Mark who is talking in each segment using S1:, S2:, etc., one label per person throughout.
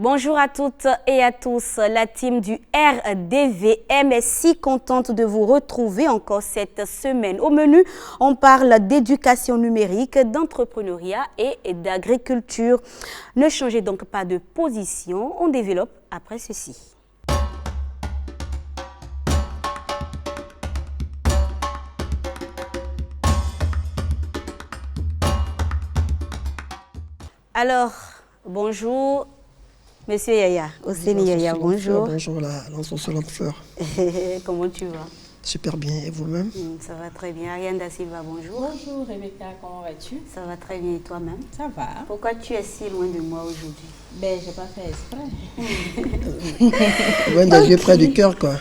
S1: Bonjour à toutes et à tous. La team du RDVM est si contente de vous retrouver encore cette semaine. Au menu, on parle d'éducation numérique, d'entrepreneuriat et d'agriculture. Ne changez donc pas de position, on développe après ceci. Alors, bonjour. Monsieur Yaya, Oseni Yaya, bonjour.
S2: Bonjour, l'insolente fleur.
S1: Comment tu vas?
S2: Super bien, et vous-même?
S1: Ça va très bien. Ariane Da Silva, bonjour.
S3: Bonjour Rebecca, comment vas-tu?
S1: Ça va très bien et toi-même?
S3: Ça va.
S1: Pourquoi tu es si loin de moi aujourd'hui?
S3: Ben, j'ai pas fait exprès.
S2: Loin des yeux, près du cœur, quoi.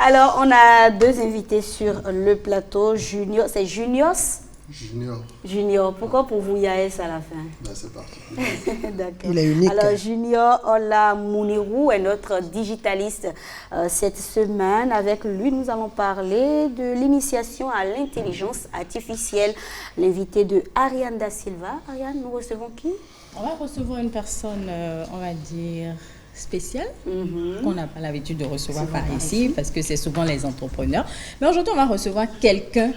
S1: Alors, on a deux invités sur le plateau. Junior, c'est Junios? Junior. Pourquoi pour vous Yaes à la fin?
S4: Ben, c'est parti.
S1: D'accord.
S2: Il est unique.
S1: Alors, Junior Ola Mounirou est notre digitaliste cette semaine. Avec lui, nous allons parler de l'initiation à l'intelligence artificielle. L'invité de Ariane Da Silva. Ariane, nous recevons qui?
S3: On va recevoir une personne, on va dire, spéciale, qu'on n'a pas l'habitude de recevoir par ici, parce que c'est souvent les entrepreneurs. Mais aujourd'hui, on va recevoir quelqu'un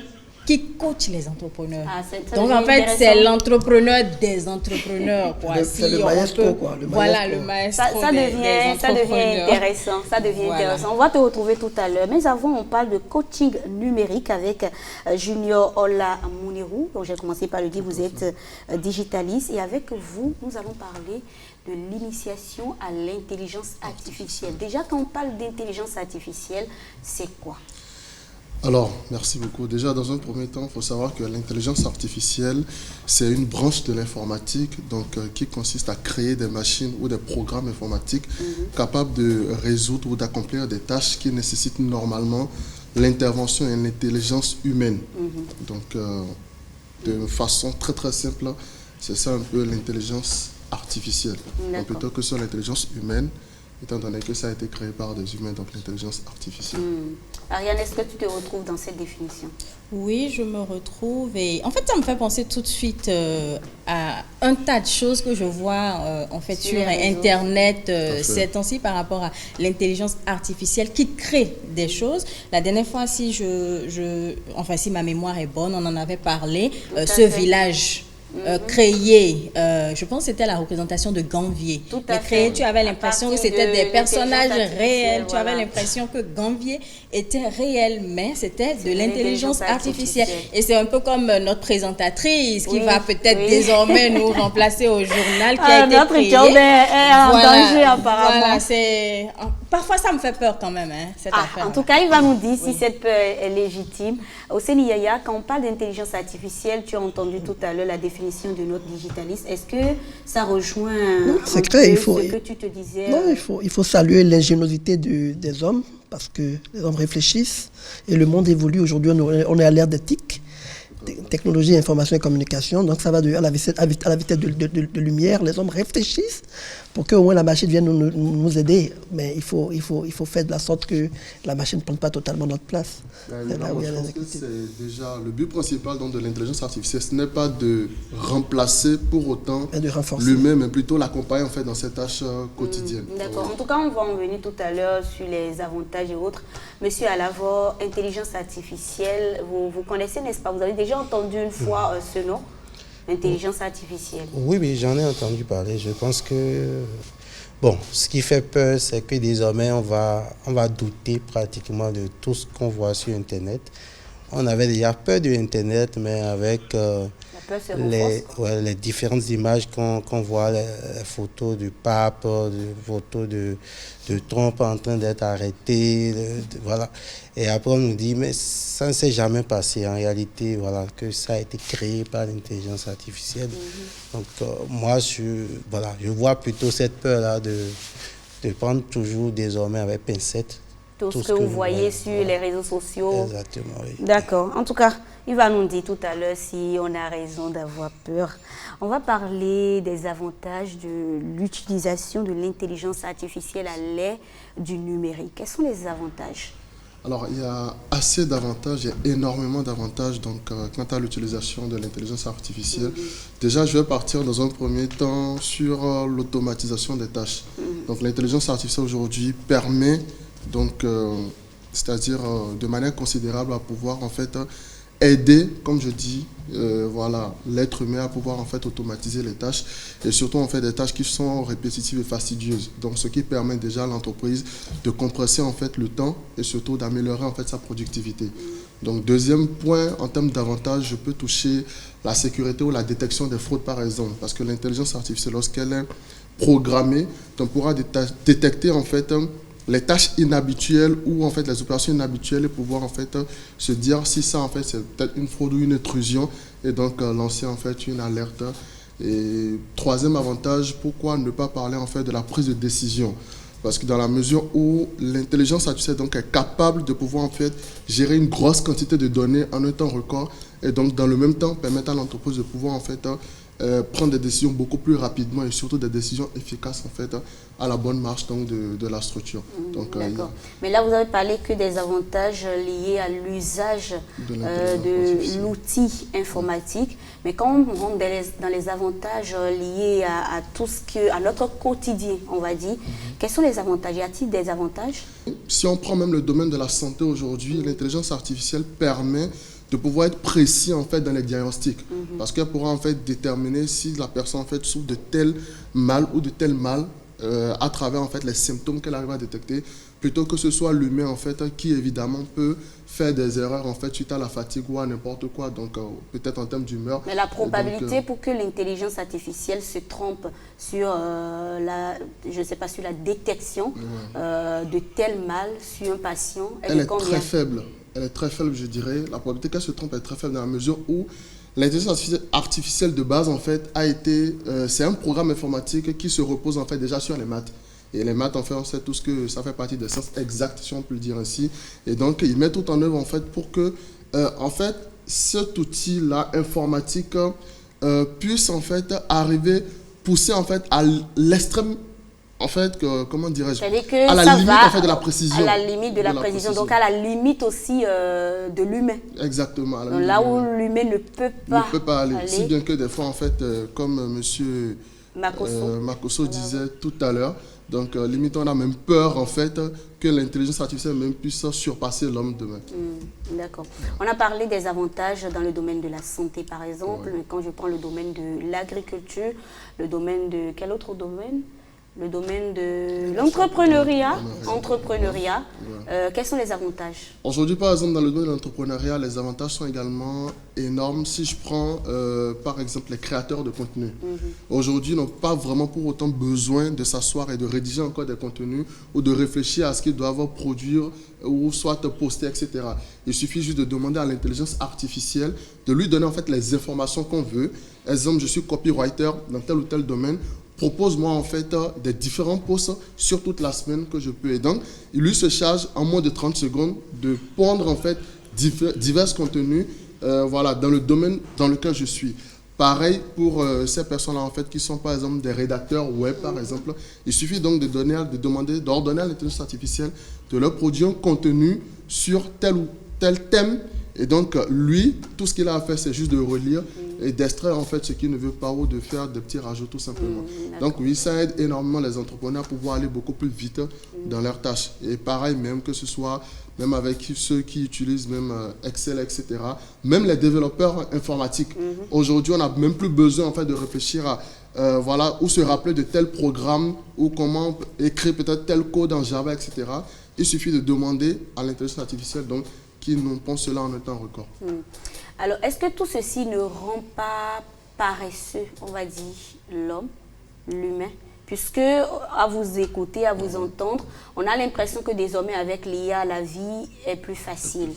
S3: qui coach les entrepreneurs. Donc en fait, c'est l'entrepreneur des entrepreneurs.
S2: C'est le maestro, quoi.
S3: Voilà, le maestro
S1: ça
S3: des
S1: devient intéressant. Ça devient intéressant. On va te retrouver tout à l'heure. Mais avant, on parle de coaching numérique avec Junior Ola Mounirou. Donc j'ai commencé par le dire, vous êtes digitaliste. Et avec vous, nous allons parler de l'initiation à l'intelligence artificielle. Déjà, quand on parle d'intelligence artificielle, c'est quoi?
S4: Alors, merci beaucoup. Déjà, dans un premier temps, il faut savoir que l'intelligence artificielle, c'est une branche de l'informatique qui consiste à créer des machines ou des programmes informatiques capables de résoudre ou d'accomplir des tâches qui nécessitent normalement l'intervention et l'intelligence humaine. Donc, de façon très très simple, c'est ça un peu l'intelligence artificielle. Donc, plutôt que sur l'intelligence humaine, étant donné que ça a été créé par des humains, donc l'intelligence artificielle.
S1: Ariane, est-ce que tu te retrouves dans cette définition?
S3: Oui, je me retrouve et en fait, ça me fait penser tout de suite à un tas de choses que je vois en fait sur Internet ces temps-ci par rapport à l'intelligence artificielle qui crée des choses. La dernière fois, si ma mémoire est bonne, on en avait parlé, ce village créé, je pense que c'était la représentation de Ganvier. Mais créé, tu avais l'impression que c'était des personnages réels, tu avais l'impression que Ganvier était réel, mais c'était de l'intelligence artificielle. Et c'est un peu comme notre présentatrice qui va peut-être désormais nous remplacer au journal qui a été créé.
S1: Notre est en danger apparemment.
S3: Voilà, parfois ça me fait peur quand même, cette affaire.
S1: En tout cas, il va nous dire si cette peur est légitime. Oseni Yaya, quand on parle d'intelligence artificielle, tu as entendu tout à l'heure la définition de notre digitaliste. Est-ce que ça rejoint
S2: ce
S1: que tu te disais?
S2: Non, il faut saluer l'ingéniosité des hommes, parce que les hommes réfléchissent et le monde évolue. Aujourd'hui, on est à l'ère des TIC, technologie, information et communication. Donc ça va à la vitesse de lumière. Les hommes réfléchissent pour qu'au moins la machine vienne nous aider. Mais il faut faire de la sorte que la machine ne prenne pas totalement notre place.
S4: Je pense que c'est déjà le but principal de l'intelligence artificielle. Ce n'est pas de remplacer pour autant l'humain, mais plutôt l'accompagner en fait dans ses tâches quotidiennes.
S1: D'accord. En tout cas, on va en venir tout à l'heure sur les avantages et autres. Monsieur Alavor, intelligence artificielle, vous connaissez, n'est-ce pas? Vous avez déjà entendu une fois ce nom, intelligence artificielle?
S5: Oui, j'en ai entendu parler. Je pense que, ce qui fait peur, c'est que désormais, on va douter pratiquement de tout ce qu'on voit sur Internet. On avait déjà peur de Internet, mais avec les différentes images qu'on voit, les photos du pape, les photos de Trump en train d'être arrêté, voilà. Et après on nous dit, mais ça ne s'est jamais passé en réalité, voilà, que ça a été créé par l'intelligence artificielle. Donc moi, je vois plutôt cette peur-là de prendre toujours désormais avec pincette.
S1: Tout ce que vous voyez sur les réseaux sociaux.
S5: Exactement, oui.
S1: D'accord. En tout cas, il va nous dire tout à l'heure si on a raison d'avoir peur. On va parler des avantages de l'utilisation de l'intelligence artificielle à l'ère du numérique. Quels sont les avantages?
S4: Alors, il y a assez d'avantages, il y a énormément d'avantages quant à l'utilisation de l'intelligence artificielle. Déjà, je vais partir dans un premier temps sur l'automatisation des tâches. Donc, l'intelligence artificielle aujourd'hui permet, c'est-à-dire de manière considérable, à pouvoir en fait aider, comme je dis, l'être humain à pouvoir en fait automatiser les tâches et surtout en fait des tâches qui sont répétitives et fastidieuses. Donc ce qui permet déjà à l'entreprise de compresser en fait le temps et surtout d'améliorer en fait sa productivité. Donc deuxième point en termes d'avantages, je peux toucher la sécurité ou la détection des fraudes par exemple, parce que l'intelligence artificielle lorsqu'elle est programmée, on pourra détecter en fait les tâches inhabituelles ou en fait les opérations inhabituelles et pouvoir en fait se dire si ça en fait c'est peut-être une fraude ou une intrusion et donc lancer en fait une alerte. Et troisième avantage, pourquoi ne pas parler en fait de la prise de décision? Parce que dans la mesure où l'intelligence artificielle donc est capable de pouvoir en fait gérer une grosse quantité de données en un temps record et donc dans le même temps permettre à l'entreprise de pouvoir en fait prendre des décisions beaucoup plus rapidement et surtout des décisions efficaces en fait à la bonne marche donc de la structure.
S1: D'accord. Mais là, vous avez parlé que des avantages liés à l'usage de l'outil informatique. Mais quand on rentre dans les avantages liés à tout à notre quotidien, on va dire, quels sont les avantages? Y a-t-il des avantages?
S4: Si on prend même le domaine de la santé aujourd'hui, l'intelligence artificielle permet de pouvoir être précis en fait dans les diagnostics, parce qu'elle pourra en fait déterminer si la personne en fait souffre de tel mal ou de tel mal à travers en fait les symptômes qu'elle arrive à détecter, plutôt que ce soit l'humain en fait qui évidemment peut faire des erreurs en fait suite à la fatigue ou à n'importe quoi, donc peut-être en termes d'humeur.
S1: Mais la probabilité pour que l'intelligence artificielle se trompe sur sur la détection de tel mal sur un patient,
S4: elle est très faible. Elle est très faible, je dirais. La probabilité qu'elle se trompe est très faible dans la mesure où l'intelligence artificielle de base, en fait, c'est un programme informatique qui se repose, en fait, déjà sur les maths. Et les maths, en fait, on sait tous que ça fait partie des sciences exactes, si on peut le dire ainsi. Et donc, ils mettent tout en œuvre, en fait, pour que, en fait, cet outil-là, informatique, puisse, en fait, pousser, en fait, à l'extrême. En fait, comment dirais-je?
S1: À
S4: la limite en fait, de la précision.
S1: À la limite de la précision, donc à la limite aussi de l'humain.
S4: Exactement.
S1: Donc là où l'humain ne peut pas
S4: aller. Si bien que des fois, en fait, comme M. Makosso disait tout à l'heure, donc limite on a même peur en fait que l'intelligence artificielle même puisse surpasser l'homme demain.
S1: D'accord. On a parlé des avantages dans le domaine de la santé par exemple, mais quand je prends le domaine de l'agriculture, le domaine de quel autre domaine? Le domaine de l'entrepreneuriat. Quels sont les avantages?
S4: Aujourd'hui, par exemple, dans le domaine de l'entrepreneuriat, les avantages sont également énormes. Si je prends, par exemple, les créateurs de contenu. Aujourd'hui, ils n'ont pas vraiment pour autant besoin de s'asseoir et de rédiger encore des contenus ou de réfléchir à ce qu'ils doivent produire ou soit poster, etc. Il suffit juste de demander à l'intelligence artificielle de lui donner en fait les informations qu'on veut. Exemple, je suis copywriter dans tel ou tel domaine. Propose-moi en fait des différents posts sur toute la semaine que je peux. Et donc, il lui se charge en moins de 30 secondes de pondre en fait divers contenus dans le domaine dans lequel je suis. Pareil pour ces personnes-là en fait qui sont par exemple des rédacteurs web par exemple. Il suffit donc d'ordonner à l'intelligence artificielle de leur produire un contenu sur tel ou tel thème. Et donc, lui, tout ce qu'il a à faire, c'est juste de relire et d'extraire en fait ce qu'il ne veut pas ou de faire des petits rajouts tout simplement. Donc oui, ça aide énormément les entrepreneurs à pouvoir aller beaucoup plus vite dans leurs tâches. Et pareil, même que ce soit même avec ceux qui utilisent même Excel, etc. Même les développeurs informatiques. Aujourd'hui, on n'a même plus besoin en fait de réfléchir à ou se rappeler de tel programme ou comment écrire peut-être tel code en Java, etc. Il suffit de demander à l'intelligence artificielle donc qui nous pensent cela en un temps record.
S1: Alors, est-ce que tout ceci ne rend pas paresseux, on va dire, l'humain? Puisque, à vous écouter, à vous entendre, on a l'impression que désormais, avec l'IA, la vie est plus facile.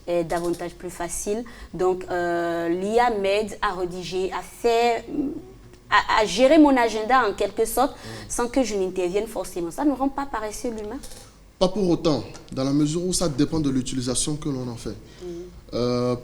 S1: Est davantage plus facile. Donc, l'IA m'aide à rédiger, à gérer mon agenda en quelque sorte, sans que je n'intervienne forcément. Ça ne rend pas paresseux l'humain?
S4: Pas pour autant, dans la mesure où ça dépend de l'utilisation que l'on en fait.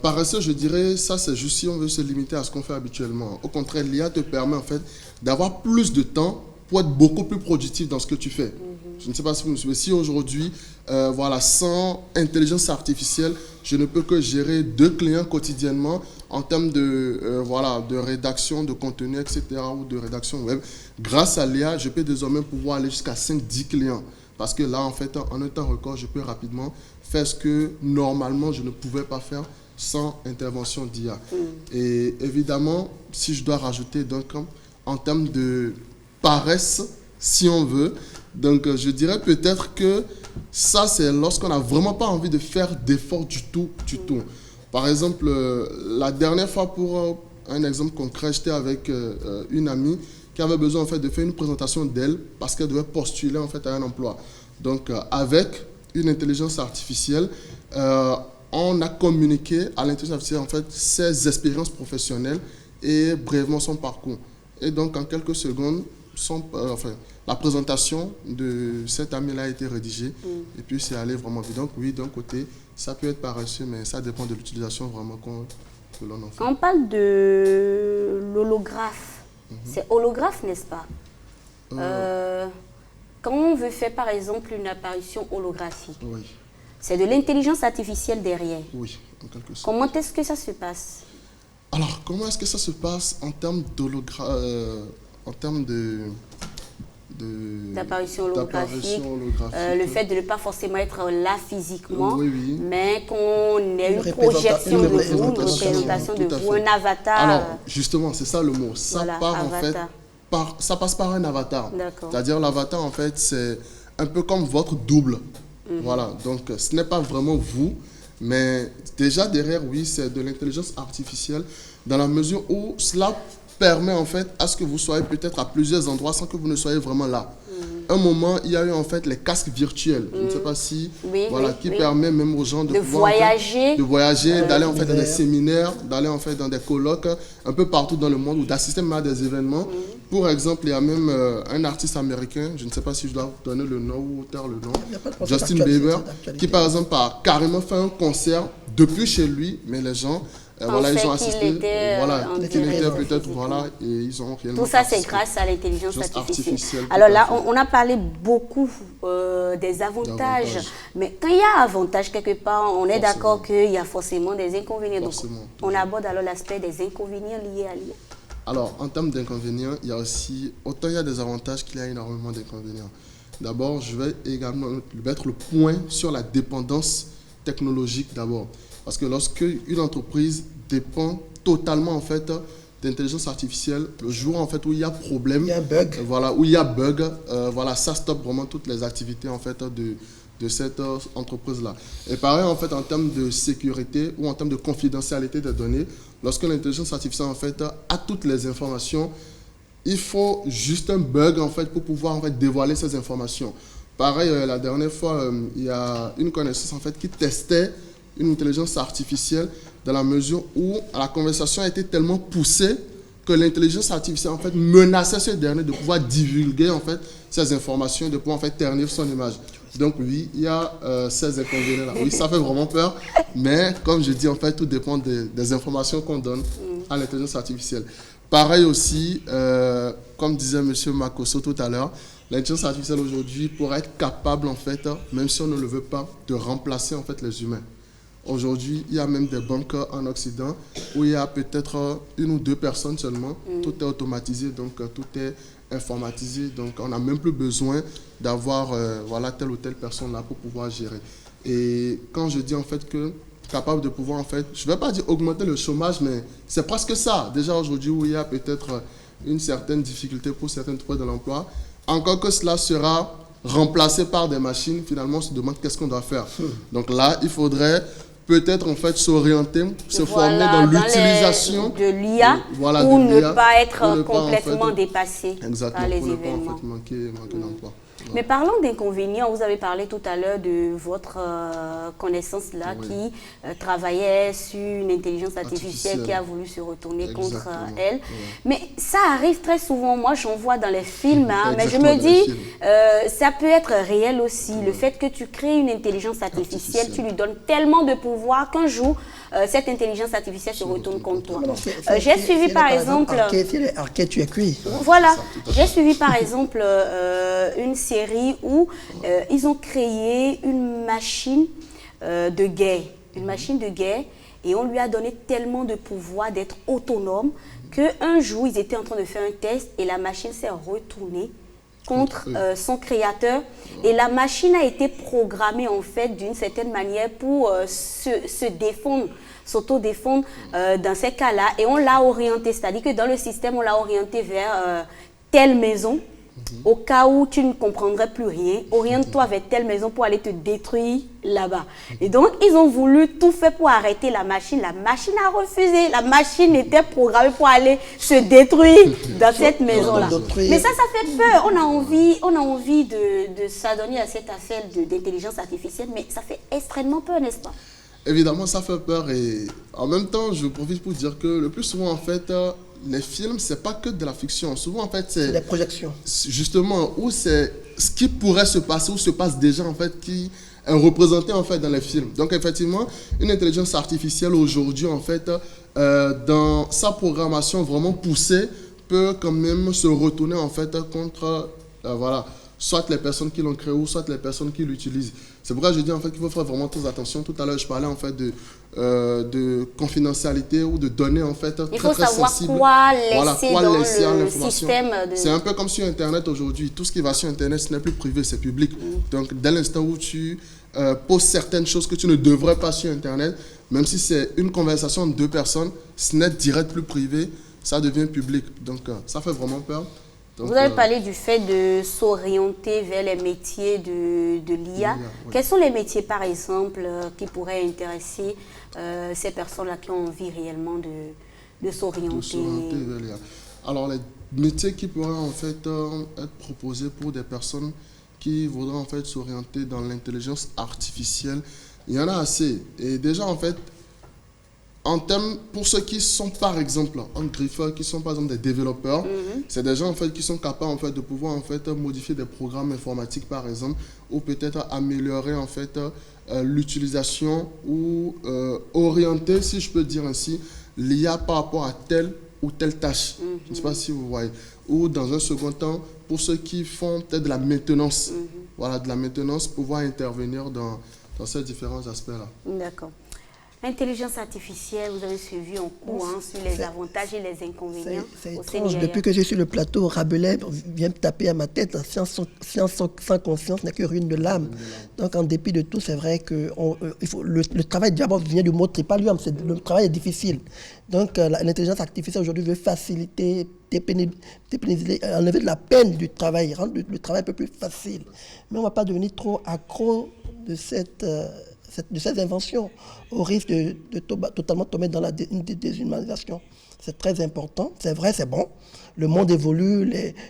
S4: Paresseux, je dirais, ça c'est juste si on veut se limiter à ce qu'on fait habituellement. Au contraire, l'IA te permet en fait d'avoir plus de temps pour être beaucoup plus productif dans ce que tu fais. Je ne sais pas si vous me suivez. Si aujourd'hui, voilà, sans intelligence artificielle, je ne peux que gérer 2 clients quotidiennement en termes de, voilà, de rédaction de contenu, etc. ou de rédaction web. Grâce à l'IA, je peux désormais pouvoir aller jusqu'à 5-10 clients. Parce que là, en fait, en un temps record, je peux rapidement faire ce que normalement je ne pouvais pas faire sans intervention d'IA. Et évidemment, si je dois rajouter donc en termes de paresse, si on veut, donc je dirais peut-être que ça, c'est lorsqu'on n'a vraiment pas envie de faire d'efforts du tout. Par exemple, la dernière fois, pour un exemple concret, j'étais avec une amie qui avait besoin en fait de faire une présentation d'elle parce qu'elle devait postuler en fait à un emploi. Donc avec une intelligence artificielle, on a communiqué à l'intelligence artificielle en fait ses expériences professionnelles et brièvement son parcours. Et donc en quelques secondes, la présentation de cette amie-là a été rédigée et puis c'est allé vraiment vite. Donc oui, d'un côté, ça peut être paresseux, mais ça dépend de l'utilisation vraiment que l'on en fait.
S1: Quand on parle de l'holographe, c'est holographe, n'est-ce pas? Quand on veut faire par exemple une apparition holographique,
S4: oui.
S1: C'est de l'intelligence artificielle derrière.
S4: Oui, en quelque sorte.
S1: Comment est-ce que ça se passe?
S4: Alors, comment est-ce que ça se passe en termes en termes
S1: d'apparition holographique, le fait de ne pas forcément être là physiquement, mais qu'on ait une projection de vous, une représentation de vous, un avatar.
S4: Alors, justement, c'est ça le mot. Ça part en fait, ça passe par un avatar. C'est-à-dire l'avatar, en fait, c'est un peu comme votre double. Voilà, donc ce n'est pas vraiment vous, mais déjà derrière, oui, c'est de l'intelligence artificielle dans la mesure où cela permet en fait à ce que vous soyez peut-être à plusieurs endroits sans que vous ne soyez vraiment là. Un moment, il y a eu en fait les casques virtuels. Je ne sais pas si, qui permet même aux gens de pouvoir voyager, d'aller en fait dans des séminaires, d'aller en fait dans des colloques un peu partout dans le monde ou d'assister même à des événements. Pour exemple, il y a même un artiste américain, je ne sais pas si je dois donner le nom ou taire le nom, Justin Bieber, qui par exemple a carrément fait un concert depuis chez lui, mais les gens ils ont assisté, qu'il était peut-être, et ils ont réellement.
S1: Tout ça, c'est grâce à l'intelligence artificielle. Alors là, on a parlé beaucoup des avantages, mais quand il y a avantage quelque part, on est d'accord qu'il y a forcément des inconvénients. Donc, on aborde alors l'aspect des inconvénients liés à l'IA.
S4: Alors, en termes d'inconvénients, il y a aussi, autant il y a des avantages qu'il y a énormément d'inconvénients. D'abord, je vais également mettre le point sur la dépendance technologique d'abord. Parce que lorsque une entreprise dépend totalement en fait d'intelligence artificielle, le jour en fait où il y a problème,
S2: il y a un bug.
S4: Où il y a bug, ça stoppe vraiment toutes les activités en fait de cette entreprise-là. Et pareil en fait en termes de sécurité ou en termes de confidentialité des données, lorsque l'intelligence artificielle en fait a toutes les informations, il faut juste un bug en fait pour pouvoir en fait dévoiler ces informations. Pareil, la dernière fois, il y a une connaissance en fait qui testait une intelligence artificielle dans la mesure où la conversation a été tellement poussée que l'intelligence artificielle en fait menaçait ce dernier de pouvoir divulguer en fait ces informations, de pouvoir en fait ternir son image. Donc oui, il y a ces inconvénients-là. Oui, ça fait vraiment peur, mais comme je dis en fait, tout dépend des informations qu'on donne à l'intelligence artificielle. Pareil aussi, comme disait M. Makosso tout à l'heure, l'intelligence artificielle aujourd'hui pourrait être capable en fait, même si on ne le veut pas, de remplacer en fait les humains. Aujourd'hui, il y a même des banques en Occident où il y a peut-être 1 ou 2 personnes seulement. Tout est automatisé, donc tout est informatisé. Donc on n'a même plus besoin d'avoir telle ou telle personne là pour pouvoir gérer. Et quand je dis en fait que capable de pouvoir en fait, je ne vais pas dire augmenter le chômage, mais c'est presque ça. Déjà aujourd'hui où il y a peut-être une certaine difficulté pour certaines de trouver de l'emploi, encore que cela sera remplacé par des machines, finalement on se demande qu'est-ce qu'on doit faire. Donc là, il faudrait peut-être en fait s'orienter, se former dans l'utilisation
S1: de l'IA pour ne pas être complètement dépassé par les événements.
S4: Exactement, pour ne pas en fait manquer d'emploi.
S1: Mais parlons d'inconvénients, vous avez parlé tout à l'heure de votre connaissance là qui travaillait sur une intelligence artificielle qui a voulu se retourner contre elle. Mais ça arrive très souvent, moi j'en vois dans les films, mais je me dis, ça peut être réel aussi. Le fait que tu crées une intelligence artificielle, tu lui donnes tellement de pouvoir qu'un jour, cette intelligence artificielle se retourne contre toi. J'ai suivi par exemple...
S2: tu es cuit.
S1: Voilà, j'ai suivi par exemple une série série où ils ont créé une machine de guerre. Une machine de guerre. Et on lui a donné tellement de pouvoir d'être autonome qu'un jour, ils étaient en train de faire un test et la machine s'est retournée contre son créateur. Et la machine a été programmée, en fait, d'une certaine manière pour se défendre, s'auto-défendre dans ces cas-là. Et on l'a orienté, c'est-à-dire que dans le système, on l'a orienté vers telle maison. Au cas où tu ne comprendrais plus rien, oriente-toi vers telle maison pour aller te détruire là-bas. Et donc, ils ont voulu tout faire pour arrêter la machine. La machine a refusé. La machine était programmée pour aller se détruire dans cette maison-là. Mais ça fait peur. On a envie de s'adonner à cette affaire d'intelligence artificielle, mais ça fait extrêmement peur, n'est-ce pas?
S4: Évidemment, ça fait peur et en même temps, je profite pour dire que le plus souvent, en fait, les films, c'est pas que de la fiction. Souvent, en fait, c'est
S2: des projections.
S4: Justement, où c'est ce qui pourrait se passer, ou se passe déjà, en fait, qui est représenté, en fait, dans les films. Donc, effectivement, une intelligence artificielle, aujourd'hui, en fait, dans sa programmation vraiment poussée, peut quand même se retourner, en fait, contre, voilà, soit les personnes qui l'ont créé, ou soit les personnes qui l'utilisent. C'est pourquoi je dis, en fait, qu'il faut faire vraiment très attention. Tout à l'heure, je parlais, en fait, de confidentialité ou de données, en fait,
S1: il faut savoir quoi laisser dans le système.
S4: C'est un peu comme sur Internet aujourd'hui. Tout ce qui va sur Internet, ce n'est plus privé, c'est public. Donc, dès l'instant où tu poses certaines choses que tu ne devrais pas sur Internet, même si c'est une conversation de deux personnes, ce n'est direct plus privé, ça devient public. Donc, ça fait vraiment peur. Donc,
S1: vous avez parlé du fait de s'orienter vers les métiers de l'IA. Oui. Quels sont les métiers, par exemple, qui pourraient intéresser ces personnes-là qui ont envie réellement de s'orienter
S4: vers l'IA. Alors, les métiers qui pourraient en fait être proposés pour des personnes qui voudraient en fait s'orienter dans l'intelligence artificielle, il y en a assez. Et déjà, en fait, en termes, pour ceux qui sont par exemple en griffeur, qui sont par exemple des développeurs, c'est des gens en fait qui sont capables en fait de pouvoir en fait modifier des programmes informatiques par exemple, ou peut-être améliorer en fait l'utilisation ou orienter, si je peux dire ainsi, l'IA par rapport à telle ou telle tâche. Je ne sais pas si vous voyez. Ou dans un second temps, pour ceux qui font peut-être de la maintenance, voilà, de la maintenance, pouvoir intervenir dans ces différents aspects-là.
S1: D'accord. L'intelligence artificielle, vous avez suivi en cours sur les avantages et les inconvénients.
S2: C'est étrange. Depuis que je suis sur le plateau, Rabelais vient me taper à ma tête. Science sans conscience n'est que ruine de l'âme. Donc, en dépit de tout, c'est vrai que le travail d'abord vient du mot tripalium. Le travail est difficile. Donc, l'intelligence artificielle aujourd'hui veut faciliter, enlever de la peine du travail, rendre le travail un peu plus facile. Mais on ne va pas devenir trop accro de cette invention, au risque de totalement tomber dans la déshumanisation. C'est très important, c'est vrai, c'est bon. Le monde évolue,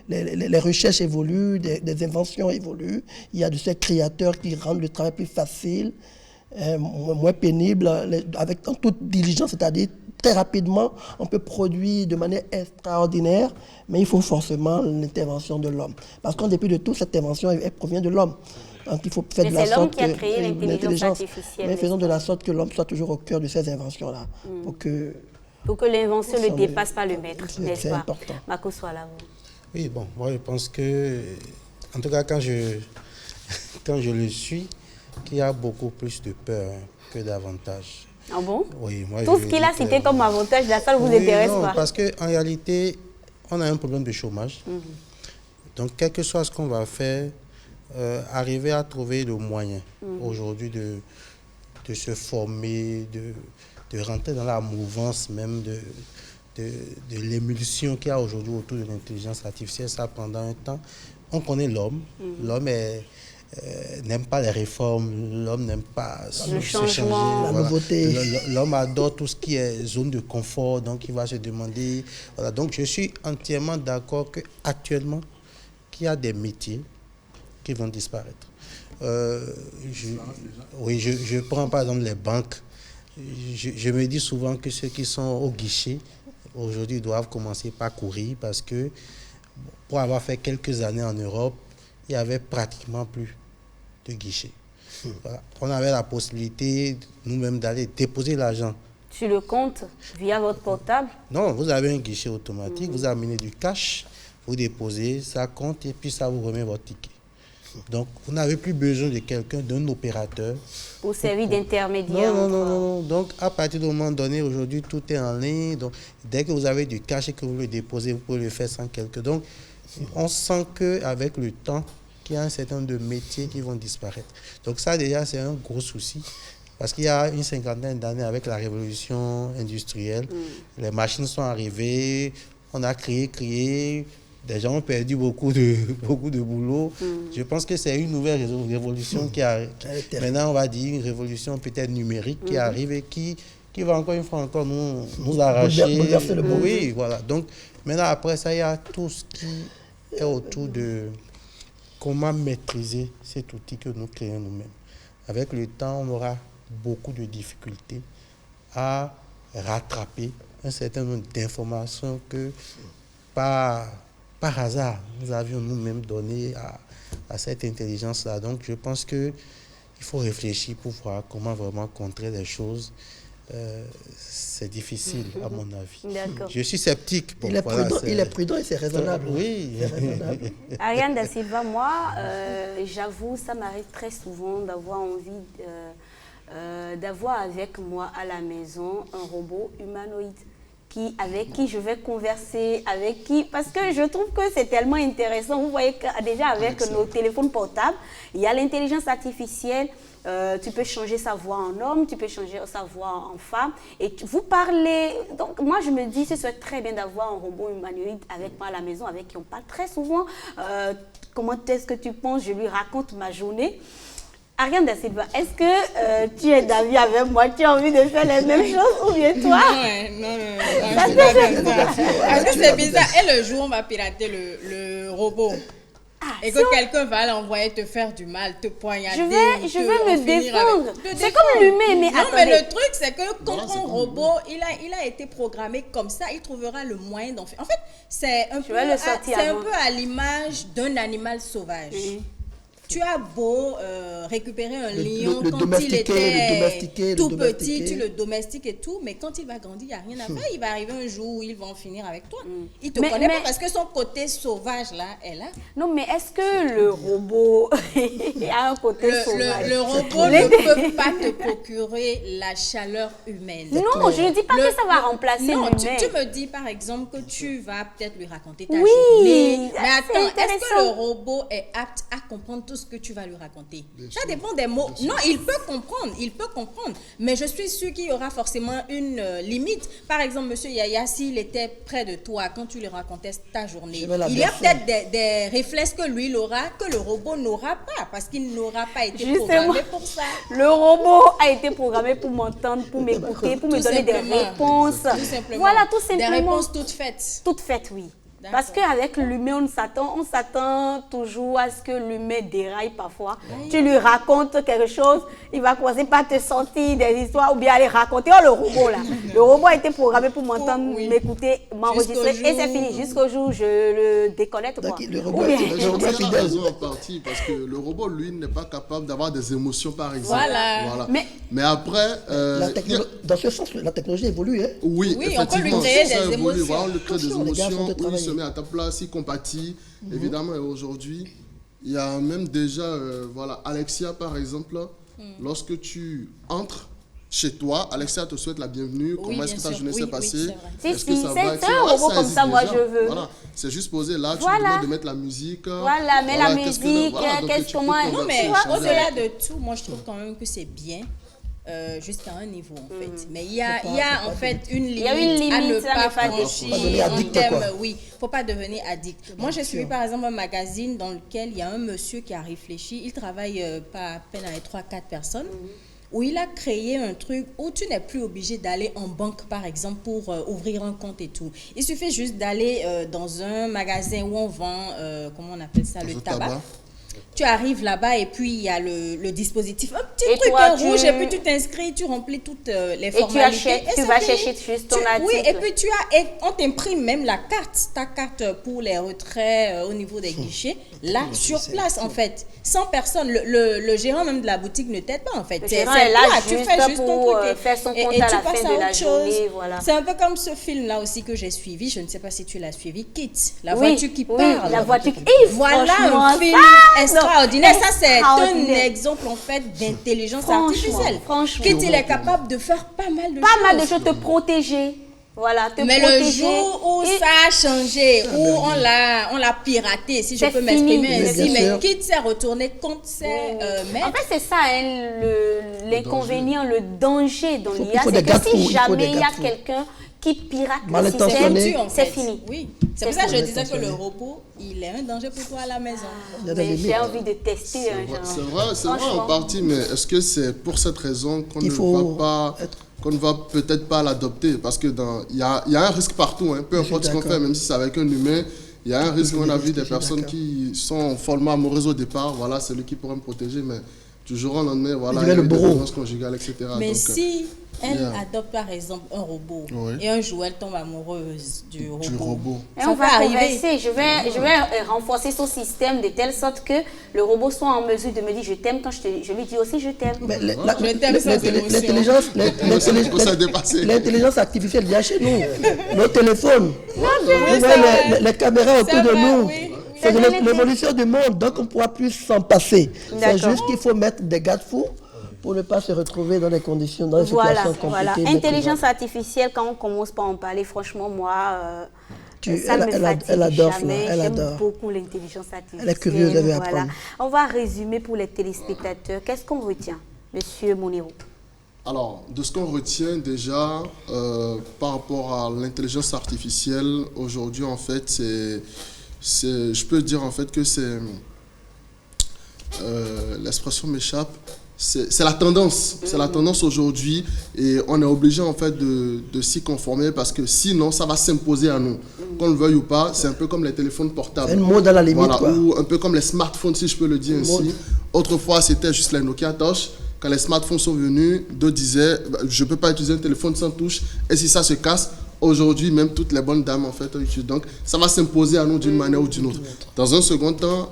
S2: les recherches évoluent, des inventions évoluent. Il y a de ces créateurs qui rendent le travail plus facile, moins pénible, en toute diligence, c'est-à-dire très rapidement, on peut produire de manière extraordinaire, mais il faut forcément l'intervention de l'homme. Parce qu'en dépit de tout, cette intervention, elle provient de l'homme. Donc il faut faire de la sorte
S1: qui a créé l'intelligence artificielle.
S2: Mais faisons de la sorte que l'homme soit toujours au cœur de ces inventions-là. Pour que
S1: l'invention ne dépasse pas le maître, n'est-ce pas?
S2: C'est important.
S1: Marco, soit là.
S5: Oui, bon, moi je pense que, en tout cas quand je le suis, qu'il y a beaucoup plus de peur que d'avantages.
S1: Ah bon?
S5: Oui, moi,
S1: tout ce qu'il a cité comme avantage, ça ne vous intéresse pas?
S5: Parce qu'en réalité, on a un problème de chômage. Donc, quel que soit ce qu'on va faire, arriver à trouver le moyen aujourd'hui de se former, de rentrer dans la mouvance même de l'émulsion qu'il y a aujourd'hui autour de l'intelligence artificielle, ça pendant un temps. On connaît l'homme. L'homme n'aime pas les réformes, l'homme n'aime pas
S1: le changement,
S2: la nouveauté.
S5: L'homme adore tout ce qui est zone de confort, donc il va se demander. Voilà. Donc je suis entièrement d'accord qu'actuellement, qu'il y a des métiers qui vont disparaître. Je prends par exemple les banques. Je me dis souvent que ceux qui sont au guichet, aujourd'hui, doivent commencer par courir parce que pour avoir fait quelques années en Europe, il n'y avait pratiquement plus de guichets. Voilà. On avait la possibilité nous-mêmes d'aller déposer l'argent.
S1: Sur le compte, via votre portable?
S5: Non, vous avez un guichet automatique, vous amenez du cash, vous déposez, ça compte et puis ça vous remet votre ticket. Donc, vous n'avez plus besoin de quelqu'un, d'un opérateur.
S1: Pour servir d'intermédiaire.
S5: Non. Donc, à partir du moment donné, aujourd'hui, tout est en ligne. Donc, dès que vous avez du cash et que vous le déposez, vous pouvez le faire sans quelqu'un. Donc, on sent qu'avec le temps, qu'il y a un certain nombre de métiers qui vont disparaître. Donc, ça, déjà, c'est un gros souci. Parce qu'il y a une cinquantaine d'années, avec la révolution industrielle, les machines sont arrivées, on a créé. Des gens ont perdu beaucoup de boulot. Je pense que c'est une nouvelle révolution qui arrive. Maintenant, on va dire une révolution peut-être numérique qui arrive et qui va encore une fois nous arracher. Oui, voilà. Donc, maintenant, après ça, il y a tout ce qui est autour de comment maîtriser cet outil que nous créons nous-mêmes. Avec le temps, on aura beaucoup de difficultés à rattraper un certain nombre d'informations que par hasard, nous avions nous-mêmes donné à cette intelligence-là. Donc, je pense qu'il faut réfléchir pour voir comment vraiment contrer les choses. C'est difficile, à mon avis.
S1: D'accord.
S5: Je suis sceptique. Bon,
S2: il est prudent et c'est raisonnable.
S5: Oui.
S1: Ariane Da Silva, moi, j'avoue, ça m'arrive très souvent d'avoir envie d'avoir avec moi à la maison un robot humanoïde. Avec qui je vais converser, parce que je trouve que c'est tellement intéressant. Vous voyez que déjà avec nos téléphones portables, il y a l'intelligence artificielle, tu peux changer sa voix en homme, tu peux changer sa voix en femme, et vous parlez. Donc moi je me dis, ce serait très bien d'avoir un robot humanoïde avec moi à la maison, avec qui on parle très souvent. Comment est-ce que tu penses? Je lui raconte ma journée. Ariane Da Silva, est-ce que tu es d'avis avec moi? Tu as envie de faire les mêmes choses ou bien toi?
S3: Non, je suis pas comme ça. Parce que c'est bizarre. Et le jour, on va pirater le robot. Et que quelqu'un va l'envoyer te faire du mal, te poignarder.
S1: Je vais me défendre. C'est comme l'humain, mais
S3: non,
S1: attendez.
S3: mais le truc, c'est que quand un robot, il a été programmé comme ça, il trouvera le moyen d'en faire. En fait, c'est un peu à l'image d'un animal sauvage. Tu as beau récupérer un lion quand il était tout petit, tu le domestiques et tout, mais quand il va grandir, il n'y a rien à faire. Il va arriver un jour où il va en finir avec toi. Il ne te connaît pas parce que son côté sauvage là est là.
S1: Non, mais est-ce que le robot a un côté sauvage?
S3: Le robot ne peut pas te procurer la chaleur humaine.
S1: Non, je ne dis pas que ça va remplacer l'humain.
S3: Tu me dis par exemple que tu vas peut-être lui raconter ta journée. Mais attends, est-ce que le robot est apte à comprendre tout ce que tu vas lui raconter? Ça dépend des mots. Non, il peut comprendre. Mais je suis sûre qu'il y aura forcément une limite. Par exemple, monsieur Yaya, s'il était près de toi quand tu lui racontais ta journée, il y a peut-être des réflexes que lui, il aura, que le robot n'aura pas, parce qu'il n'aura pas été programmé pour ça.
S1: Le robot a été programmé pour m'entendre, pour m'écouter, pour me donner des réponses.
S3: Tout simplement.
S1: Voilà, tout simplement.
S3: Des réponses toutes faites.
S1: Toutes faites, oui. Parce qu'avec l'humain, on s'attend toujours à ce que l'humain déraille parfois. Oui. Tu lui racontes quelque chose, il va commencer par te sortir des histoires ou bien aller raconter. Oh, le robot là. Le robot a été programmé pour m'entendre, m'écouter, m'enregistrer et c'est fini. Jusqu'au jour où je le déconnecte.
S2: Le robot est fidèle.
S4: En partie parce que le robot, lui, n'est pas capable d'avoir des émotions, par exemple.
S3: Voilà.
S4: Mais après...
S2: dans ce sens, la technologie évolue. Hein?
S4: Oui,
S3: on peut lui créer des émotions.
S4: Voilà, on lui crée des émotions, il se met à ta place, il compatit. Évidemment, et aujourd'hui, il y a même déjà, Alexia, par exemple, lorsque tu entres chez toi, Alexia te souhaite la bienvenue. Comment est-ce que ta journée s'est passée?
S1: Est-ce que ça va? C'est un robot comme ça, moi, je veux.
S4: Voilà, c'est juste posé là, tu lui demandes de mettre la musique.
S1: Voilà, mets la musique, comment...
S3: Non, mais au-delà de tout, moi, je trouve quand même que c'est bien. Jusqu'à un niveau en fait. Mais il y a en fait une limite à ne pas franchir en termes, faut pas devenir addict. Moi j'ai suivi par exemple un magazine dans lequel il y a un monsieur qui a réfléchi, il travaille pas à peine avec 3-4 personnes, où il a créé un truc où tu n'es plus obligé d'aller en banque par exemple pour ouvrir un compte et tout. Il suffit juste d'aller dans un magasin où on vend, comment on appelle ça, le tabac. Tu arrives là-bas et puis il y a le dispositif, un petit truc rouge et puis tu t'inscris, tu remplis toutes les formalités.
S1: Tu vas chercher juste ton article.
S3: Oui, et puis on t'imprime même ta carte pour les retraits au niveau des guichets, là, sur place en fait, sans personne. Le gérant même de la boutique ne t'aide pas en fait.
S1: Le gérant est là
S3: tu fais juste ton truc
S1: faire son compte à la fin de la journée. Voilà.
S3: C'est un peu comme ce film-là aussi que j'ai suivi, je ne sais pas si tu l'as suivi, Kit, la voiture qui parle.
S1: La voiture qui
S3: Voilà un film extraordinaire. Ça, c'est un
S1: extraordinaire.
S3: exemple, en fait, d'intelligence
S1: Franchement,
S3: artificielle.
S1: franchement.
S3: Qu'il est capable de faire pas mal de choses.
S1: Pas mal de choses, te protéger. Voilà, te
S3: Mais
S1: protéger.
S3: le jour où ça a changé, où on l'a piraté, si je
S1: C'est
S3: peux
S1: fini.
S3: m'exprimer
S2: Mais
S3: ainsi,
S2: bien
S3: mais
S2: sûr.
S3: qui s'est retourné contre ses
S1: En
S3: maîtres.
S1: fait, c'est ça, hein, l'inconvénient, le danger dans l'IA,
S2: faut
S1: c'est
S2: des
S1: que
S2: garde-fous,
S1: si
S2: il faut
S1: jamais
S2: des
S1: il y a
S2: garde-fous.
S1: quelqu'un qui pirate le
S2: Mal
S1: système,
S2: intentionné.
S3: En
S1: c'est
S3: fait.
S1: fini.
S3: Oui. C'est pour ça que je
S2: C'est
S3: disais que le
S2: intentionné.
S3: robot, il est un danger pour toi à la maison.
S2: Il y a des
S1: Mais
S2: limites.
S1: j'ai envie de tester. hein, genre.
S4: C'est vrai
S1: Franchement.
S4: en partie, mais est-ce que c'est pour cette raison qu'on
S2: Il
S4: ne
S2: faut
S4: va pas, qu'on ne va peut-être pas l'adopter? Parce que il y a un risque partout, hein, peu
S2: Je suis
S4: importe ce qu'on
S2: d'accord.
S4: fait, même si c'est avec un humain, il y a un risque. On a vu des
S2: Je suis
S4: personnes
S2: d'accord.
S4: qui sont follement amoureuses au départ, voilà, c'est lui qui pourrait me protéger, mais du jour au lendemain, voilà,
S2: Il
S4: il y a
S2: le
S4: eu des
S2: bourreau.
S4: violences conjugales, etc.
S3: Mais
S4: Donc,
S3: si elle
S4: yeah.
S3: adopte par exemple un robot
S4: Oui.
S3: et un jour elle tombe amoureuse du robot.
S4: du robot.
S1: Et
S3: Ça
S1: on va
S3: peut arriver.
S1: converser. Je vais renforcer ce système de telle sorte que le robot soit en mesure de me dire je t'aime quand je lui dis aussi je t'aime.
S2: Mais
S3: Je t'aime sans émotion.
S2: l'intelligence artificielle vient chez nous. Nos téléphones,
S3: Oui, c'est vrai.
S2: les caméras autour
S3: C'est
S2: de
S3: vrai,
S2: nous.
S3: oui.
S2: C'est de
S1: C'est vrai,
S2: l'évolution du monde, donc on ne pourra plus s'en passer. C'est
S1: D'accord.
S2: juste qu'il faut mettre des garde-fous pour ne pas se retrouver dans des conditions, dans des
S1: Voilà,
S2: situations
S1: voilà.
S2: compliquées.
S1: Intelligence artificielle, quand on commence par en parler, franchement, moi, ça ne me fatigue
S2: elle adore,
S1: jamais.
S2: elle
S1: J'aime
S2: adore.
S1: beaucoup l'intelligence artificielle.
S2: Elle est curieuse, elle veut
S1: Voilà.
S2: apprendre.
S1: On va résumer pour les téléspectateurs. Qu'est-ce qu'on retient, Monsieur Monero?
S4: Alors, de ce qu'on retient déjà par rapport à l'intelligence artificielle, aujourd'hui, en fait, je peux dire en fait que c'est, l'expression m'échappe, c'est la tendance. C'est la tendance aujourd'hui et on est obligé en fait de s'y conformer parce que sinon, ça va s'imposer à nous. Qu'on le veuille ou pas, c'est un peu comme les téléphones portables.
S2: C'est une mode à la limite,
S4: Voilà,
S2: quoi.
S4: ou un peu comme les smartphones, si je peux le dire ainsi. Autrefois, c'était juste les Nokia Touch. Quand les smartphones sont venus, d'autres disaient je ne peux pas utiliser un téléphone sans touche. Et si ça se casse, aujourd'hui, même toutes les bonnes dames en fait utilisent. Donc, ça va s'imposer à nous d'une manière ou d'une autre. Dans un second temps,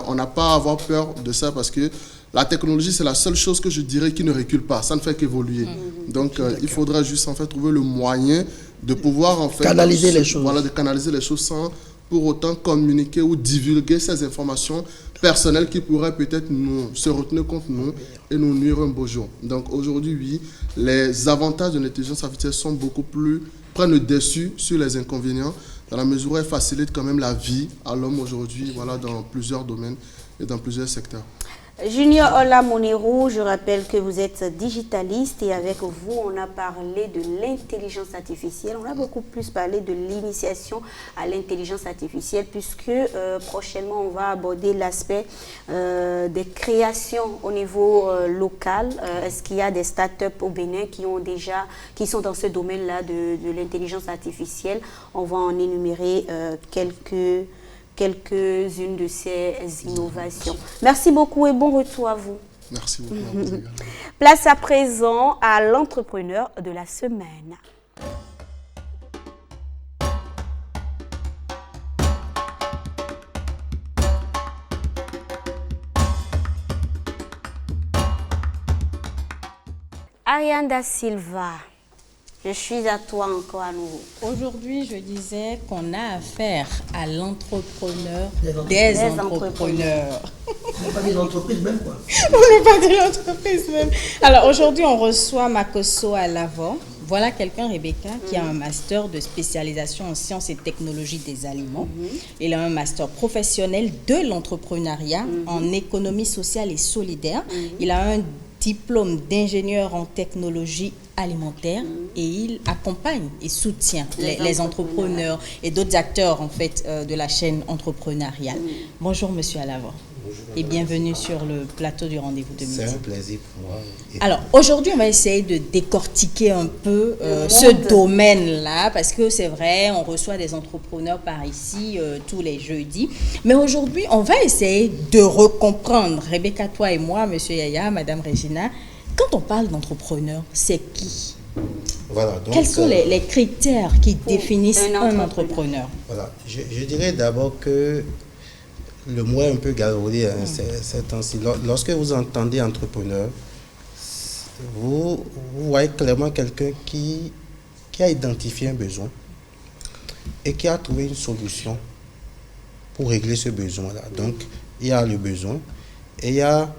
S4: on n'a pas à avoir peur de ça parce que la technologie, c'est la seule chose que je dirais qui ne recule pas. Ça ne fait qu'évoluer. Donc, il faudra juste en fait trouver le moyen de pouvoir en fait
S2: canaliser les choses.
S4: Voilà, de canaliser les choses sans pour autant communiquer ou divulguer ces informations personnelles qui pourraient peut-être se retenir contre nous et nous nuire un beau jour. Donc aujourd'hui, oui, les avantages de l'intelligence artificielle prennent le dessus sur les inconvénients dans la mesure où elle facilite quand même la vie à l'homme aujourd'hui, voilà, dans plusieurs domaines et dans plusieurs secteurs.
S1: Junior Ola Monero, je rappelle que vous êtes digitaliste et avec vous, on a parlé de l'intelligence artificielle. On a beaucoup plus parlé de l'initiation à l'intelligence artificielle puisque prochainement, on va aborder l'aspect des créations au niveau local. Est-ce qu'il y a des startups au Bénin qui sont dans ce domaine-là de l'intelligence artificielle? On va en énumérer quelques-unes de ces innovations. Merci beaucoup et bon retour à vous.
S4: Merci beaucoup. À vous également.
S1: Place à présent à l'entrepreneur de la semaine. Ariane da Silva, je suis à toi encore à nouveau.
S3: Aujourd'hui, je disais qu'on a affaire à l'entrepreneur des entrepreneurs.
S2: On n'est pas des entreprises même, quoi.
S3: On n'est pas de l'entreprise même. Alors aujourd'hui, on reçoit Makoso Alavo. Voilà quelqu'un, Rebecca, qui a un master de spécialisation en sciences et technologies des aliments. Il a un master professionnel de l'entrepreneuriat en économie sociale et solidaire. Il a un diplôme d'ingénieur en technologie alimentaire et il accompagne et soutient les entrepreneurs et d'autres acteurs en fait de la chaîne entrepreneuriale. Bonjour Monsieur Alavo.
S5: Bonjour,
S3: et bienvenue sur le plateau du rendez-vous de midi.
S5: C'est un plaisir pour moi.
S3: Alors aujourd'hui on va essayer de décortiquer un peu ce domaine-là parce que c'est vrai on reçoit des entrepreneurs par ici tous les jeudis, mais aujourd'hui on va essayer de recomprendre, Rebecca, toi et moi, Monsieur Yaya, Madame Regina, quand on parle d'entrepreneur, c'est qui?
S5: Voilà, donc,
S3: quels sont les critères qui définissent un entrepreneur?
S5: Voilà, je dirais d'abord que le mot est un peu galvaudé ces temps-ci. Lorsque vous entendez entrepreneur, vous voyez clairement quelqu'un qui a identifié un besoin et qui a trouvé une solution pour régler ce besoin-là. Donc, il y a le besoin et il y a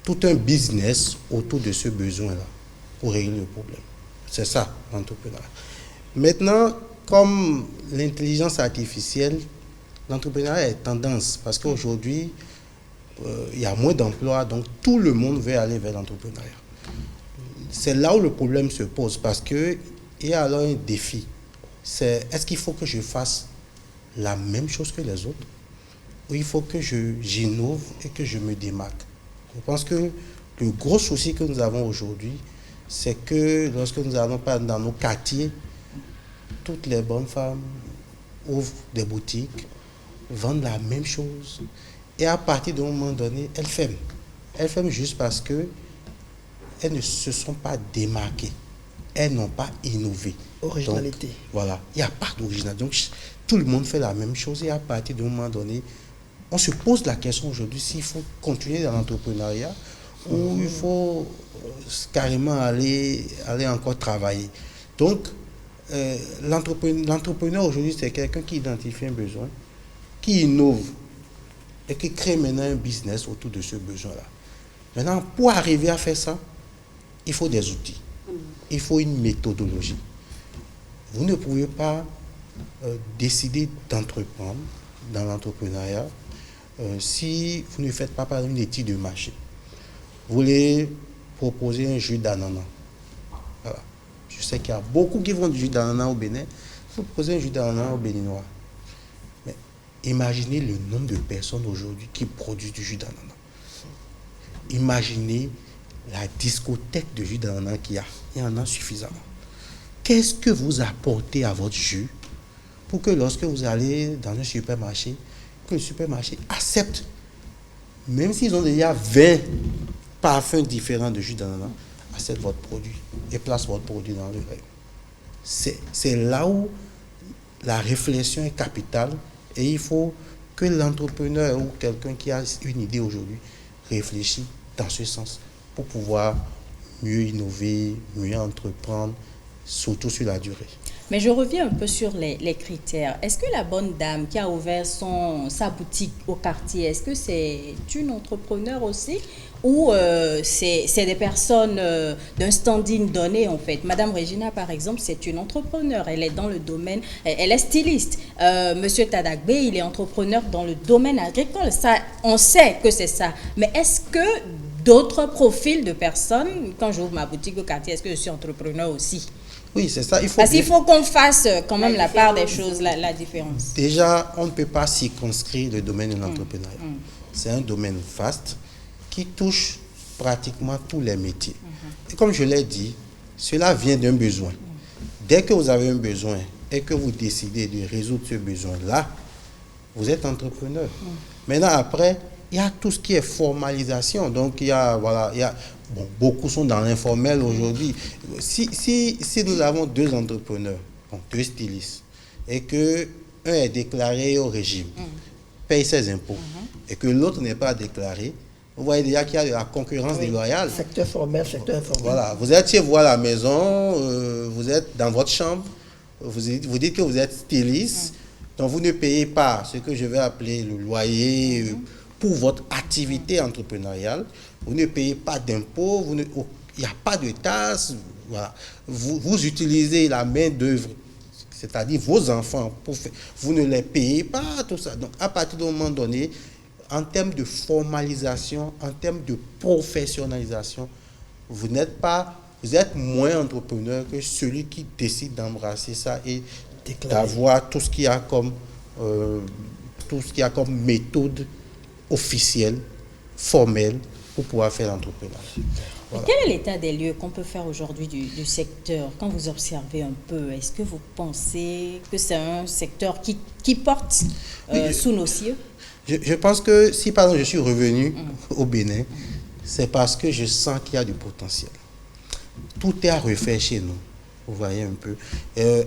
S5: tout un business autour de ce besoin-là pour régler le problème. C'est ça, l'entrepreneuriat. Maintenant, comme l'intelligence artificielle, l'entrepreneuriat est tendance parce qu'aujourd'hui, il y a moins d'emplois, donc tout le monde veut aller vers l'entrepreneuriat. C'est là où le problème se pose parce qu'il y a alors un défi. C'est est-ce qu'il faut que je fasse la même chose que les autres ou il faut que j'innove et que je me démarque? Je pense que le gros souci que nous avons aujourd'hui, c'est que lorsque nous allons pas dans nos quartiers, toutes les bonnes femmes ouvrent des boutiques, vendent la même chose et à partir d'un moment donné, elles ferment. Elles ferment juste parce que elles ne se sont pas démarquées. Elles n'ont pas innové.
S2: Originalité.
S5: Donc, voilà, il n'y a pas d'originalité. Donc, tout le monde fait la même chose et à partir d'un moment donné, on se pose la question aujourd'hui s'il faut continuer dans l'entrepreneuriat ou il faut carrément aller encore travailler. Donc, l'entrepreneur aujourd'hui, c'est quelqu'un qui identifie un besoin, qui innove et qui crée maintenant un business autour de ce besoin-là. Maintenant, pour arriver à faire ça, il faut des outils. Il faut une méthodologie. Vous ne pouvez pas décider d'entreprendre dans l'entrepreneuriat si vous ne faites pas par exemple une étude de marché. Vous voulez proposer un jus d'ananas. Voilà. Je sais qu'il y a beaucoup qui font du jus d'ananas au Bénin. Vous proposez un jus d'ananas au Béninois. Mais imaginez le nombre de personnes aujourd'hui qui produisent du jus d'ananas. Imaginez la discothèque de jus d'ananas qu'il y a. Il y en a suffisamment. Qu'est-ce que vous apportez à votre jus pour que lorsque vous allez dans un supermarché, que le supermarché accepte, même s'ils ont déjà 20 parfums différents de jus d'ananas, accepte votre produit et place votre produit dans le rayon. C'est là où la réflexion est capitale et il faut que l'entrepreneur ou quelqu'un qui a une idée aujourd'hui réfléchisse dans ce sens pour pouvoir mieux innover, mieux entreprendre, surtout sur la durée.
S3: Mais je reviens un peu sur les critères. Est-ce que la bonne dame qui a ouvert sa boutique au quartier, est-ce que c'est une entrepreneur aussi ou c'est des personnes d'un standing donné en fait? Madame Regina, par exemple, c'est une entrepreneur. Elle est dans le domaine, elle est styliste. Monsieur Tadagbe, il est entrepreneur dans le domaine agricole. Ça, on sait que c'est ça. Mais est-ce que d'autres profils de personnes, quand j'ouvre ma boutique au quartier, est-ce que je suis entrepreneur aussi?
S5: Oui, c'est ça.
S3: Parce qu'il faut qu'on fasse quand même la part des choses, la différence.
S5: Déjà, on ne peut pas circonscrire le domaine de l'entrepreneuriat. C'est un domaine vaste qui touche pratiquement tous les métiers. Et comme je l'ai dit, cela vient d'un besoin. Dès que vous avez un besoin et que vous décidez de résoudre ce besoin-là, vous êtes entrepreneur. Maintenant, après, il y a tout ce qui est formalisation. Donc, beaucoup sont dans l'informel aujourd'hui. Si nous avons deux entrepreneurs, deux stylistes, et que un est déclaré au régime, paye ses impôts, et que l'autre n'est pas déclaré, vous voyez déjà qu'il y a de la concurrence déloyale.
S2: Secteur formel, secteur informel.
S5: Voilà, vous êtes chez vous à la maison, vous êtes dans votre chambre, vous dites que vous êtes styliste, donc vous ne payez pas ce que je vais appeler le loyer pour votre activité entrepreneuriale, vous ne payez pas d'impôts, il n'y a pas de taxes, voilà. Vous utilisez la main-d'œuvre, c'est-à-dire vos enfants, vous ne les payez pas, tout ça. Donc, à partir d'un moment donné, en termes de formalisation, en termes de professionnalisation, vous êtes moins entrepreneur que celui qui décide d'embrasser ça et d'avoir tout ce qu'il y a comme méthode officielle, formelle, pour pouvoir faire l'entrepreneuriat. Voilà.
S3: Quel est l'état des lieux qu'on peut faire aujourd'hui du secteur? Quand vous observez un peu, est-ce que vous pensez que c'est un secteur qui porte sous nos cieux?
S5: Je pense que si par exemple je suis revenu au Bénin, c'est parce que je sens qu'il y a du potentiel. Tout est à refaire chez nous. Vous voyez un peu.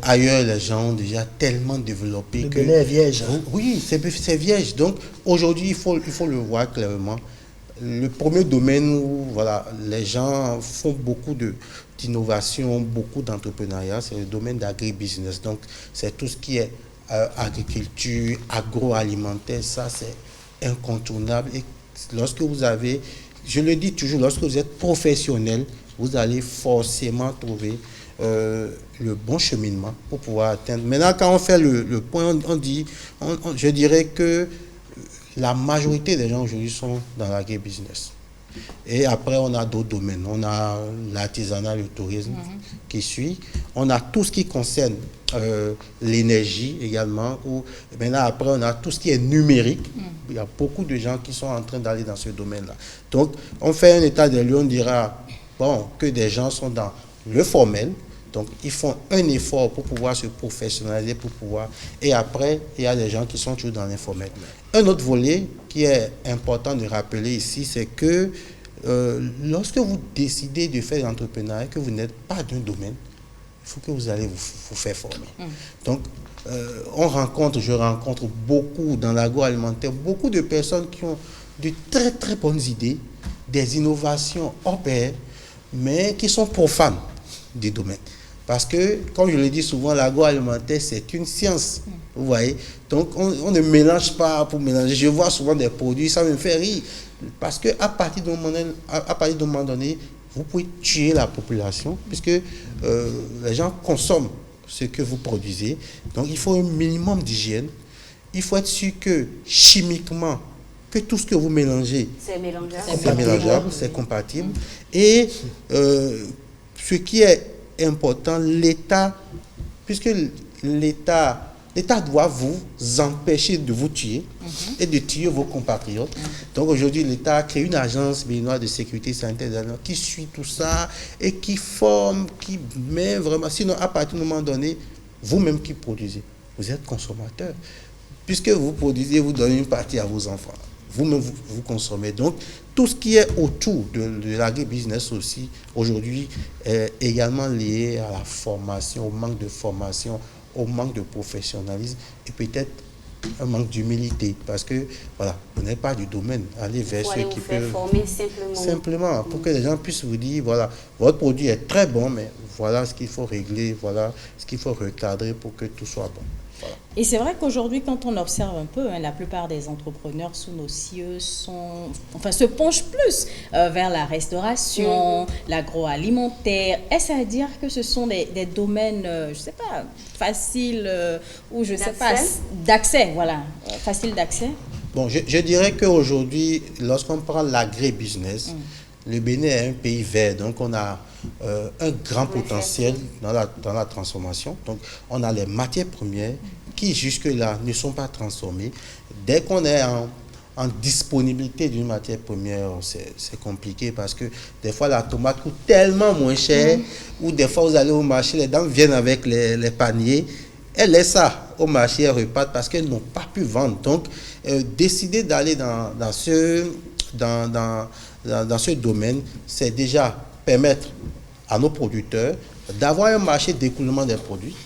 S5: Ailleurs, les gens ont déjà tellement développé
S2: le Bénin est vierge.
S5: Oui, c'est vierge. Donc aujourd'hui, il faut le voir clairement. Le premier domaine où les gens font beaucoup d'innovation, beaucoup d'entrepreneuriat, c'est le domaine d'agribusiness. Donc c'est tout ce qui est agriculture, agroalimentaire, ça c'est incontournable. Et lorsque vous avez, je le dis toujours, lorsque vous êtes professionnel, vous allez forcément trouver le bon cheminement pour pouvoir atteindre. Maintenant, quand on fait le point, je dirais que la majorité des gens aujourd'hui sont dans l'agribusiness. Et après, on a d'autres domaines. On a l'artisanat, le tourisme qui suit. On a tout ce qui concerne l'énergie également. Maintenant, après, on a tout ce qui est numérique. Il y a beaucoup de gens qui sont en train d'aller dans ce domaine-là. Donc, on fait un état des lieux, on dira que des gens sont dans le formel. Donc, ils font un effort pour pouvoir se professionnaliser, pour pouvoir... Et après, il y a des gens qui sont toujours dans l'informel. Un autre volet qui est important de rappeler ici, c'est que lorsque vous décidez de faire l'entrepreneuriat, que vous n'êtes pas d'un domaine, il faut que vous allez vous faire former. Donc, je rencontre beaucoup dans l'agroalimentaire, beaucoup de personnes qui ont de très très bonnes idées, des innovations hors pair, mais qui sont profanes du domaine. Parce que, comme je le dis souvent, l'agroalimentaire, c'est une science. Vous voyez? Donc, on ne mélange pas pour mélanger. Je vois souvent des produits, ça me fait rire. Parce qu'à partir d'un moment donné, vous pouvez tuer la population, puisque les gens consomment ce que vous produisez. Donc, il faut un minimum d'hygiène. Il faut être sûr que, chimiquement, que tout ce que vous mélangez,
S1: c'est
S5: mélangeable, c'est compatible. Et ce qui est important, l'État, puisque l'État doit vous empêcher de vous tuer et de tuer vos compatriotes. Donc aujourd'hui, l'État a créé une agence béninoise de sécurité sanitaire qui suit tout ça et qui forme, qui met vraiment... Sinon, à partir d'un moment donné, vous-même qui produisez, vous êtes consommateur. Puisque vous produisez, vous donnez une partie à vos enfants. Vous-même, vous consommez. Donc, tout ce qui est autour de l'agribusiness aussi, aujourd'hui, est également lié à la formation, au manque de formation, au manque de professionnalisme et peut-être un manque d'humilité. Parce que, voilà, vous n'êtes pas du domaine. Allez vers ceux qui peuvent...
S1: former
S5: simplement, pour que les gens puissent vous dire, voilà, votre produit est très bon, mais voilà ce qu'il faut régler, voilà ce qu'il faut recadrer pour que tout soit bon. Voilà.
S3: Et c'est vrai qu'aujourd'hui, quand on observe un peu, la plupart des entrepreneurs sous nos cieux se penchent plus vers la restauration, l'agroalimentaire. Est-ce à dire que ce sont des domaines, je ne sais pas, faciles ou je ne sais pas, d'accès, voilà, facile d'accès?
S5: Bon, je dirais qu'aujourd'hui, lorsqu'on prend l'agribusiness, le Bénin est un pays vert, donc on a un grand potentiel dans la transformation. Donc, on a les matières premières qui jusque-là ne sont pas transformées. Dès qu'on est en disponibilité d'une matière première, c'est compliqué parce que des fois la tomate coûte tellement moins cher, ou des fois vous allez au marché, les dames viennent avec les paniers, elles laissent ça au marché, elles repartent parce qu'elles n'ont pas pu vendre. Donc, décider d'aller dans ce domaine, c'est déjà permettre à nos producteurs d'avoir un marché d'écoulement des produits.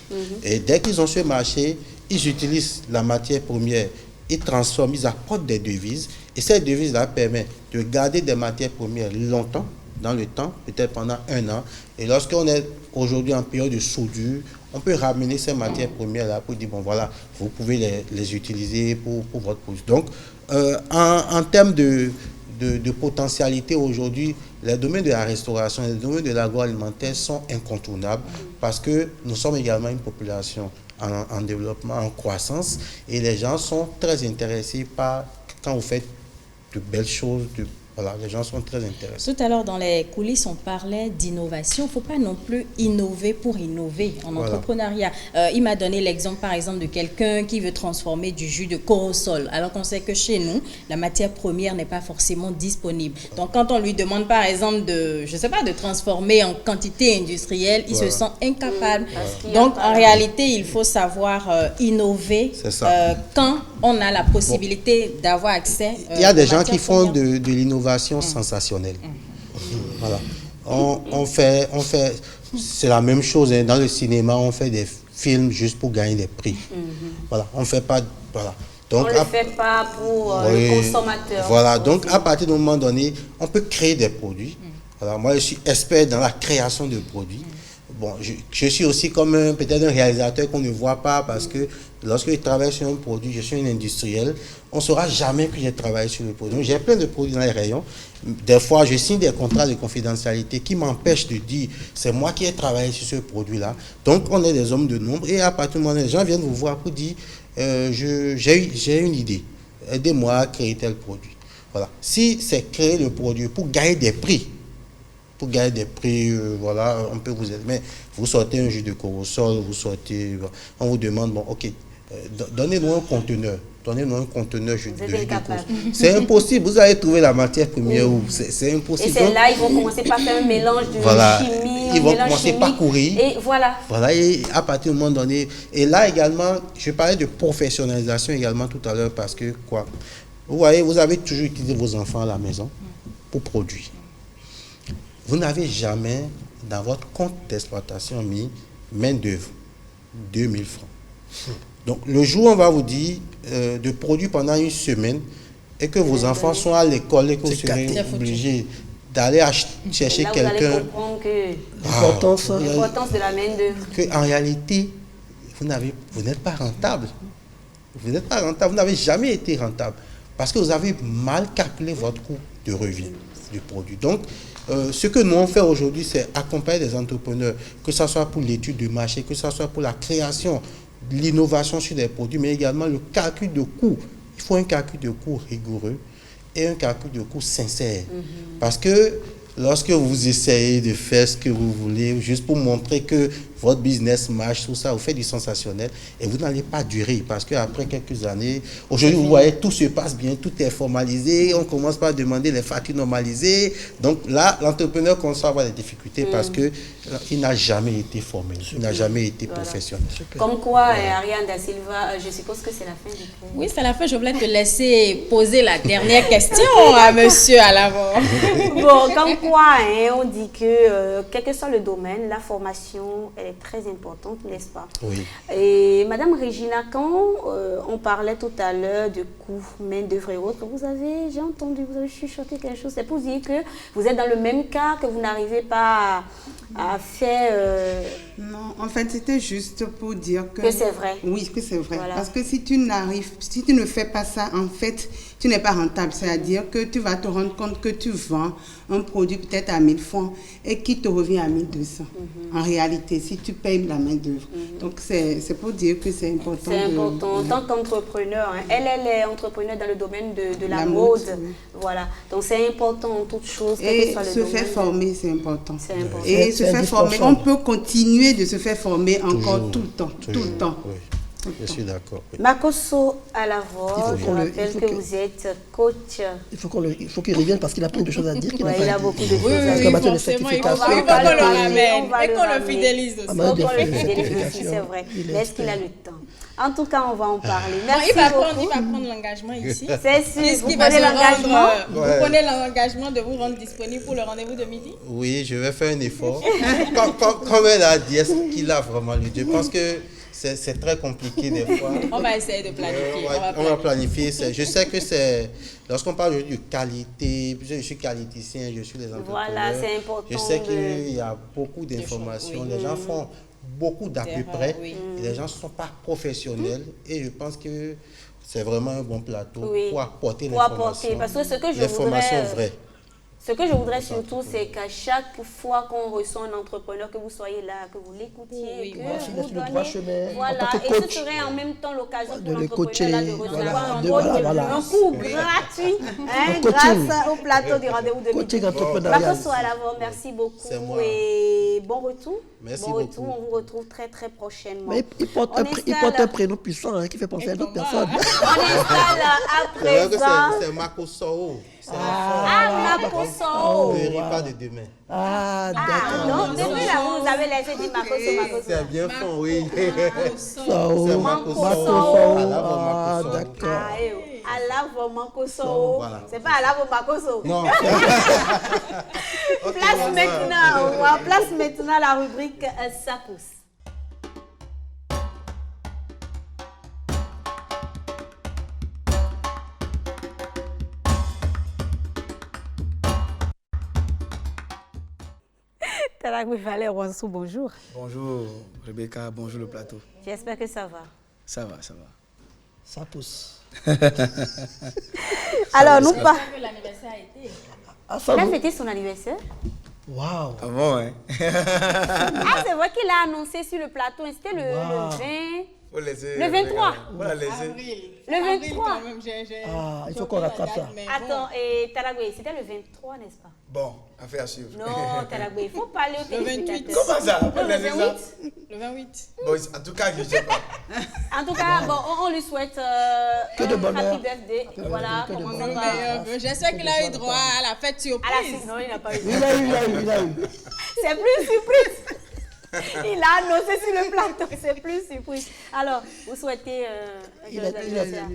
S5: Et dès qu'ils ont ce marché, ils utilisent la matière première, ils transforment, ils apportent des devises. Et ces devises-là permettent de garder des matières premières longtemps, dans le temps, peut-être pendant 1 an. Et lorsqu'on est aujourd'hui en période de soudure, on peut ramener ces matières premières-là pour dire, bon voilà, vous pouvez les utiliser pour votre produit. Donc, en termes de potentialité aujourd'hui, les domaines de la restauration, les domaines de l'agroalimentaire sont incontournables parce que nous sommes également une population en développement, en croissance, et les gens sont très intéressés par quand vous faites de belles choses, voilà, les gens sont très intéressés.
S3: Tout à l'heure, dans les coulisses, on parlait d'innovation. Il ne faut pas non plus innover pour innover en entrepreneuriat. Il m'a donné l'exemple, par exemple, de quelqu'un qui veut transformer du jus de corosol, alors qu'on sait que chez nous, la matière première n'est pas forcément disponible. Donc, quand on lui demande, par exemple, de transformer en quantité industrielle, il se sent incapable. Donc, en réalité, il faut savoir innover quand on a la possibilité d'avoir accès.
S5: Il y a des gens qui font de l'innovation sensationnelle. Voilà. On fait, c'est la même chose dans le cinéma, on fait des films juste pour gagner des prix. Voilà, on fait pas, voilà. Donc,
S1: on ne le fait pas pour le consommateur.
S5: Voilà, donc à partir d'un moment donné, on peut créer des produits. Voilà, moi, je suis expert dans la création de produits. bon, je suis aussi comme peut-être un réalisateur qu'on ne voit pas parce que lorsque je travaille sur un produit, je suis un industriel, on ne saura jamais que j'ai travaillé sur le produit. Donc, j'ai plein de produits dans les rayons. Des fois, je signe des contrats de confidentialité qui m'empêchent de dire c'est moi qui ai travaillé sur ce produit-là. Donc, on est des hommes de nombre et à partir du moment où les gens viennent vous voir pour dire j'ai une idée, aidez-moi à créer tel produit. Voilà. Si c'est créer le produit pour gagner des prix, voilà, on peut vous aider. Mais vous sortez un jus de corosol, on vous demande, bon, ok, donnez-nous un conteneur. Donnez-nous un conteneur de jus de corosol. C'est impossible. Vous allez trouver la matière première où c'est impossible.
S1: Et c'est là, ils vont commencer par faire un mélange de chimie.
S5: Ils vont commencer par courir.
S1: Et voilà.
S5: Voilà, et à partir du moment donné. Et là également, je parlais de professionnalisation également tout à l'heure parce que, quoi, vous voyez, vous avez toujours utilisé vos enfants à la maison pour produire. Vous n'avez jamais, dans votre compte d'exploitation, mis main-d'œuvre, 2000 francs. Donc, le jour où on va vous dire de produire pendant une semaine et que vos enfants sont à l'école et que vous serez obligés d'aller chercher quelqu'un.
S1: Vous allez comprendre que l'importance de la main-d'œuvre.
S5: En réalité, vous n'êtes pas rentable. Vous n'êtes pas rentable. Vous n'avez jamais été rentable parce que vous avez mal calculé votre coût de revient du produit. Donc, ce que nous on fait aujourd'hui, c'est accompagner des entrepreneurs, que ce soit pour l'étude de marché, que ce soit pour la création, l'innovation sur des produits, mais également le calcul de coût. Il faut un calcul de coût rigoureux et un calcul de coût sincère. Parce que lorsque vous essayez de faire ce que vous voulez, juste pour montrer que votre business marche, tout ça, vous faites du sensationnel et vous n'allez pas durer parce qu'après quelques années, aujourd'hui, vous voyez, tout se passe bien, tout est formalisé, on commence par demander les factures normalisées. Donc là, l'entrepreneur commence à avoir des difficultés parce qu'il n'a jamais été formé, il n'a jamais été professionnel.
S1: Comme quoi, Ariane Da Silva, je suppose que c'est la fin du cours.
S3: Oui, c'est la fin. Je voulais te laisser poser la dernière question à monsieur à l'avant.
S1: Bon, comme quoi, on dit que quel que soit le domaine, la formation, elle est très importante, n'est-ce pas?
S5: Oui.
S1: Et Madame Regina, quand on parlait tout à l'heure de coûts, main-d'œuvre et autres, j'ai entendu, vous avez chuchoté quelque chose. C'est pour dire que vous êtes dans le même cas, que vous n'arrivez pas à faire...
S6: Non, en fait, c'était juste pour dire que...
S1: Que c'est vrai.
S6: Oui, que c'est vrai.
S1: Voilà.
S6: Parce que si tu ne fais pas ça, en fait, tu n'es pas rentable. C'est-à-dire que tu vas te rendre compte que tu vends un produit peut-être à 1000 francs et qui te revient à 1200. En réalité, si tu payes la main-d'œuvre. Donc, c'est pour dire que c'est important.
S1: C'est important. En tant qu'entrepreneur, elle est entrepreneur dans le domaine de la mode. Oui. Voilà. Donc, c'est important en toute chose.
S6: Et se faire former, c'est important.
S1: C'est important.
S6: Et se faire former, on peut continuer de se faire former encore tout le temps. Tout le temps.
S5: Oui. Je suis d'accord. Oui.
S1: Makoso Alavo, je rappelle que vous êtes coach.
S2: Il faut qu'il revienne parce qu'il a plein de choses à dire.
S1: Il a beaucoup de choses
S3: à dire. Forcément, il faut qu'on le ramène et qu'on le fidélise aussi.
S1: Qu'on le fidélise aussi, c'est vrai. Mais est-ce qu'il a le temps? En tout cas, on va en parler. Merci
S3: il va
S1: beaucoup.
S3: prendre l'engagement ici.
S1: C'est sûr.
S3: Vous prenez l'engagement. Vous prenez l'engagement de vous rendre disponible pour le rendez-vous de midi?
S5: Oui, je vais faire un effort. Comme elle a dit, est-ce qu'il a vraiment le Dieu? Parce que c'est très compliqué des fois.
S3: On va essayer de planifier.
S5: On va planifier. Je sais que c'est... Lorsqu'on parle de qualité, je suis qualiticien, je suis les entrepreneurs.
S1: Voilà, c'est important.
S5: Je sais qu'il y a beaucoup d'informations. Les gens font beaucoup d'à peu près. Et les gens ne sont pas professionnels. Et je pense que c'est vraiment un bon plateau pour apporter l'information.
S1: Parce que ce que je
S5: l'information vraie.
S1: Ce que je voudrais surtout, c'est qu'à chaque fois qu'on reçoit un entrepreneur, que vous soyez là, que vous l'écoutiez, que vous donnez, voilà, et ce serait en même temps l'occasion pour l'entrepreneur de recevoir un cours gratuit, grâce au plateau du rendez-vous de midi. Makoso Alavo, merci beaucoup et bon retour.
S5: Merci
S1: bon retour,
S5: beaucoup.
S1: on vous retrouve très très prochainement.
S2: Mais il porte un prénom puissant qui fait penser à d'autres personnes.
S1: On installe à présent.
S5: C'est Makoso.
S1: Makoso.
S5: Ne ris pas de demain.
S2: Ah, d'accord.
S1: Donc, depuis là, vous avez laissé dire Makoso.
S5: C'est bien fond, oui.
S2: C'est
S5: Makoso.
S2: Ah, d'accord.
S1: Alavo Makoso. C'est pas Alavo Makoso.
S5: Non.
S1: Place maintenant la rubrique Ça pousse. Taragwe Valère Wansou, bonjour.
S7: Bonjour Rebecca, bonjour le plateau.
S1: J'espère que ça va.
S7: Ça va, ça va.
S2: Ça pousse.
S1: Alors, nous pas.
S3: L'anniversaire a été.
S1: Il a fêté son anniversaire.
S2: Waouh.
S7: Ah bon, hein?
S1: Ah, c'est vrai qu'il a annoncé sur le plateau. C'était le 20.
S7: Faut laisser,
S1: Le 23.
S7: Faut la laisser.
S1: Le 23.
S3: Quand même,
S2: Ah, il faut qu'on rattrape ça.
S1: Attends, et Taragwe, c'était le 23, n'est-ce pas?
S7: Bon, affaire à suivre.
S1: Non, Taragwe, il faut parler au téléspectateurs.
S7: Comment ça?
S1: Non, le 28.
S3: Le 28.
S7: Bon, en tout cas, je sais pas.
S1: En tout cas, bon, on lui souhaite
S2: Que de bonheur.
S1: happy birthday. Voilà,
S2: que de
S1: comment ça
S2: bonheur.
S1: va?
S3: J'espère qu'il a eu droit à la fête
S1: À
S3: surprise.
S1: non, il n'a pas eu.
S2: Il a eu.
S1: C'est plus surprise. Il a annoncé sur le plateau, c'est plus surprise. Alors, vous souhaitez un joyeux anniversaire.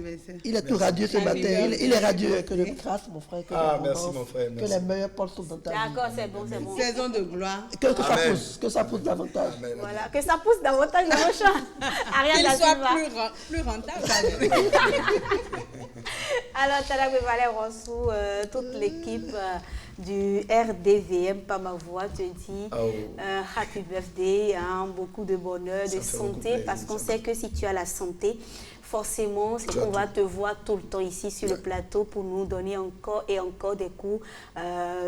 S2: Il est tout radieux ce matin. Il est radieux. Que de grâce, mon frère. Que
S7: Ah,
S2: de
S7: merci,
S2: bonheur,
S7: mon frère,
S2: Que
S7: merci.
S2: les meilleurs portes sont dans ta vie.
S1: D'accord, c'est bon, c'est bon.
S6: Saison de gloire.
S2: Que ça pousse davantage.
S1: Voilà, que ça pousse davantage dans le champ. Ariane
S3: Qu'il
S1: Da
S3: soit
S1: Silva.
S3: plus rentable.
S1: Alors, Taragwe Valère Wansou, toute l'équipe du RDVM, pas ma voix, te dit happy birthday, hein, beaucoup de bonheur, de santé, parce qu'on sait que si tu as la santé, forcément, c'est qu'on va te voir tout le temps ici sur le plateau pour nous donner encore et encore des cours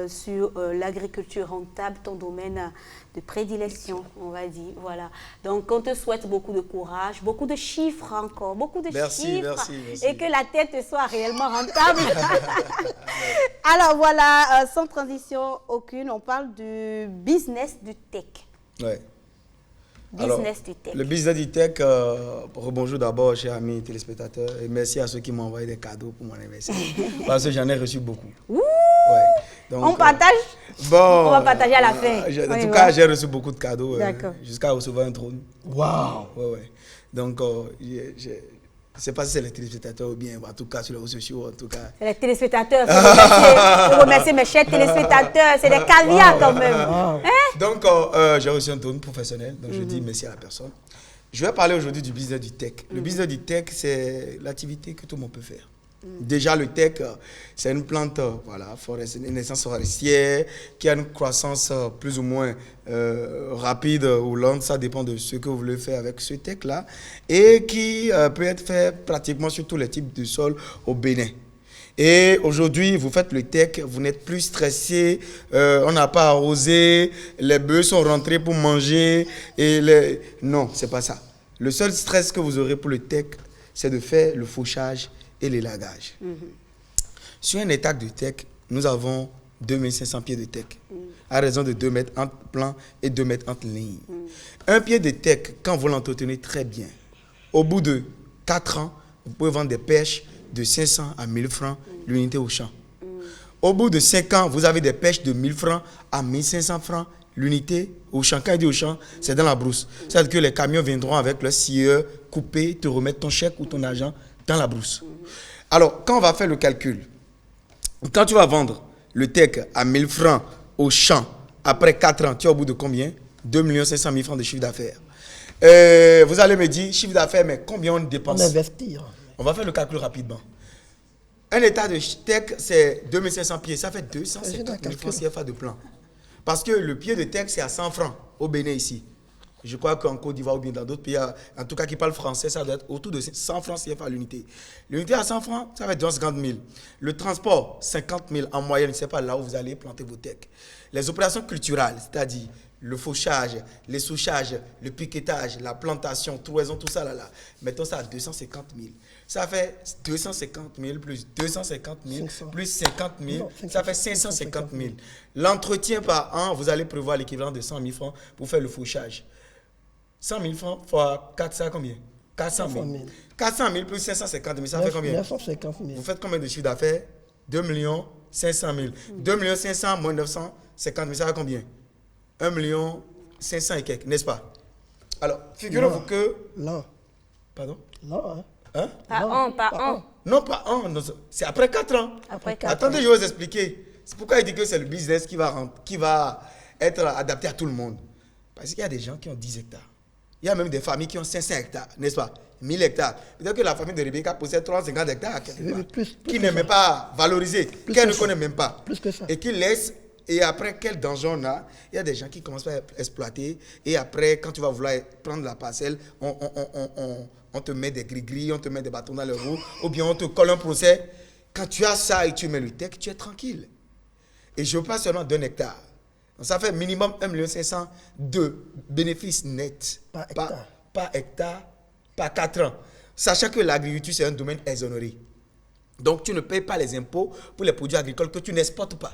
S1: sur l'agriculture rentable, ton domaine de prédilection, on va dire. Voilà. Donc, on te souhaite beaucoup de courage, beaucoup de chiffres encore, beaucoup de chiffres.
S7: Merci.
S1: Et que la tête soit réellement rentable. Alors, voilà, sans transition aucune, on parle du business du tech.
S7: Ouais.
S1: Business du tech.
S7: Le business du tech, rebonjour d'abord, chers amis téléspectateurs, et merci à ceux qui m'ont envoyé des cadeaux pour mon anniversaire. Parce que j'en ai reçu beaucoup.
S1: Ouh.
S7: Ouais. Donc,
S1: On partage.
S7: Bon,
S1: On va partager à la fin.
S7: En tout cas, j'ai reçu beaucoup de cadeaux jusqu'à recevoir un trône.
S2: Waouh.
S7: Ouais. Donc, je ne sais pas si c'est les téléspectateurs ou bien, en tout cas sur les réseaux sociaux, en tout cas.
S1: C'est les téléspectateurs. Faut remercier mes chers téléspectateurs. C'est des caviars quand même. Hein?
S7: Donc, j'ai reçu un trône professionnel. Donc, je dis merci à la personne. Je vais parler aujourd'hui du business du tech. Le business du tech, c'est l'activité que tout le monde peut faire. Déjà, le tech, c'est une plante, une essence forestière qui a une croissance plus ou moins rapide ou lente. Ça dépend de ce que vous voulez faire avec ce tech-là. Et qui peut être fait pratiquement sur tous les types de sols au Bénin. Et aujourd'hui, vous faites le tech, vous n'êtes plus stressé, on n'a pas arrosé, les bœufs sont rentrés pour manger. Non, c'est pas ça. Le seul stress que vous aurez pour le tech, c'est de faire le fauchage et l'élagage. Sur un état de tech, nous avons 2500 pieds de tech, à raison de 2 mètres entre plan et 2 mètres entre ligne. Un pied de tech, quand vous l'entretenez très bien, au bout de 4 ans, vous pouvez vendre des pêches de 500 à 1000 francs l'unité au champ. Au bout de 5 ans, vous avez des pêches de 1000 francs à 1500 francs l'unité au champ. Quand il dit au champ, c'est dans la brousse. C'est-à-dire que les camions viendront avec leur scieur, couper, te remettre ton chèque ou ton argent dans la brousse. Alors, quand on va faire le calcul, quand tu vas vendre le tech à 1000 francs au champ, après 4 ans, tu es au bout de combien? 2 500 000 francs de chiffre d'affaires. Vous allez me dire, chiffre d'affaires, mais combien on dépense?
S2: On investit.
S7: On va faire le calcul rapidement. Un état de tech, c'est 2500 pieds. Ça fait 250 000 francs CFA de plan. Parce que le pied de tech, c'est à 100 francs au Bénin ici. Je crois qu'en Côte d'Ivoire ou bien dans d'autres pays, en tout cas qui parlent français, ça doit être autour de 100 francs CFA l'unité. L'unité à 100 francs, ça fait 250 000. Le transport, 50 000 en moyenne, c'est pas là où vous allez planter vos techs. Les opérations culturelles, c'est-à-dire le fauchage, les souchages, le piquetage, la plantation, trouaison, tout ça là. Mettons ça à 250 000. Ça fait 250 000 plus 250 000 plus 50 000, ça fait 550 000. L'entretien par an, vous allez prévoir l'équivalent de 100 000 francs pour faire le fauchage. 100 000 francs fois 4, ça combien? 400 000. 400 000 plus 550 000, ça fait combien?
S2: 950 000.
S7: Vous faites combien de chiffre d'affaires? 2 500 000. 2 500 moins 950 000, ça fait combien? 1 500 et quelques, n'est-ce pas? Alors, figurez-vous que...
S2: Non.
S7: Pardon?
S2: Non,
S7: hein?
S1: Par an.
S7: Non, pas un. C'est après 4 ans.
S1: Après 4
S7: Attendez, je vais vous expliquer. C'est pourquoi il dit que c'est le business qui va être adapté à tout le monde. Parce qu'il y a des gens qui ont 10 hectares. Il y a même des familles qui ont 500 hectares, n'est-ce pas? 1000 hectares. Peut-être que la famille de Rebecca possède 350 hectares, qui n'est même pas valorisé, qu'elle ne connaît même pas.
S2: Plus que ça.
S7: Et qui laisse Et après, quel danger on a? Il y a des gens qui commencent à exploiter. Et après, quand tu vas vouloir prendre la parcelle, on te met des gris-gris, on te met des bâtons dans les roues, ou bien on te colle un procès. Quand tu as ça et tu mets le tech, tu es tranquille. Et je parle seulement d'1 hectare. Donc ça fait minimum 1,5 million de bénéfices nets par hectare, par 4 ans. Sachant que l'agriculture, c'est un domaine exonéré. Donc, tu ne payes pas les impôts pour les produits agricoles que tu n'exportes pas.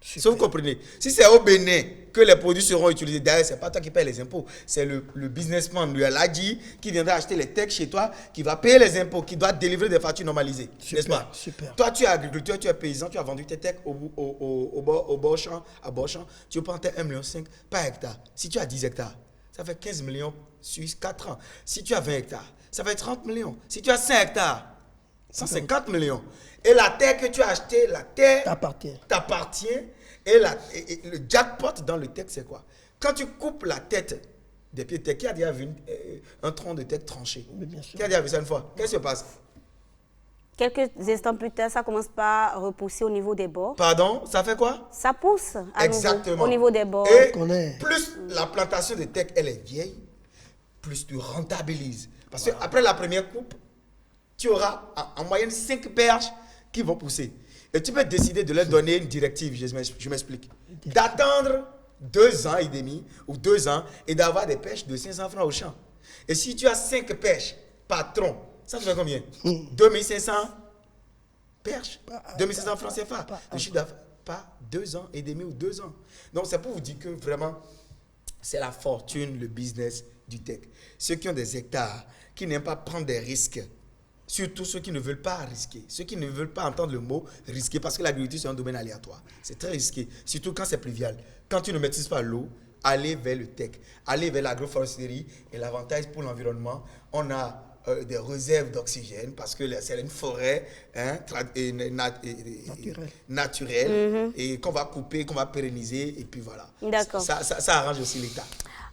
S7: Si vous comprenez. Si c'est au Bénin que les produits seront utilisés, d'ailleurs, ce n'est pas toi qui payes les impôts. C'est le businessman, le Aladji, qui viendra acheter les techs chez toi, qui va payer les impôts, qui doit délivrer des factures normalisées. N'est-ce pas?
S2: Super.
S7: Toi, tu es agriculteur, tu es paysan, tu as vendu tes techs au bord champ, à bord champ. Tu prends tes 1,5 million par hectare. Si tu as 10 hectares, ça fait 15 millions sur 4 ans. Si tu as 20 hectares, ça fait 30 millions. Si tu as 5 hectares, 150 millions. Et la terre que tu as achetée, la terre t'appartient. Et le jackpot dans le tech, c'est quoi? Quand tu coupes la tête des pieds de tech, qui a déjà vu un tronc de tech tranché? Qui a déjà vu ça une fois? Qu'est-ce qui se passe?
S1: Quelques instants plus tard, ça commence par repousser au niveau des bords.
S7: Pardon? Ça fait quoi?
S1: Ça pousse à
S7: exactement
S1: nouveau, au niveau des bords.
S7: Et plus la plantation de tech, elle est vieille, plus tu rentabilises. Parce qu'après la première coupe, tu auras en moyenne 5 perches qui vont pousser. Et tu peux décider de leur donner une directive, je m'explique. D'attendre 2 ans et demi ou 2 ans et d'avoir des pêches de 500 francs au champ. Et si tu as 5 pêches par tronc, ça te fait combien? 2500 perches, 2500 francs CFA. Le chiffre d'affaires, pas 2 ans et demi ou 2 ans. Donc c'est pour vous dire que vraiment, c'est la fortune, le business du tech. Ceux qui ont des hectares, qui n'aiment pas prendre des risques, surtout ceux qui ne veulent pas risquer, ceux qui ne veulent pas entendre le mot risquer, parce que l'agriculture, c'est un domaine aléatoire. C'est très risqué, surtout quand c'est pluvial. Quand tu ne maîtrises pas l'eau, allez vers le tech, allez vers l'agroforesterie. Et l'avantage pour l'environnement, on a des réserves d'oxygène, parce que c'est une forêt naturelle et qu'on va couper, qu'on va pérenniser, et puis voilà.
S1: D'accord.
S7: Ça arrange aussi l'État.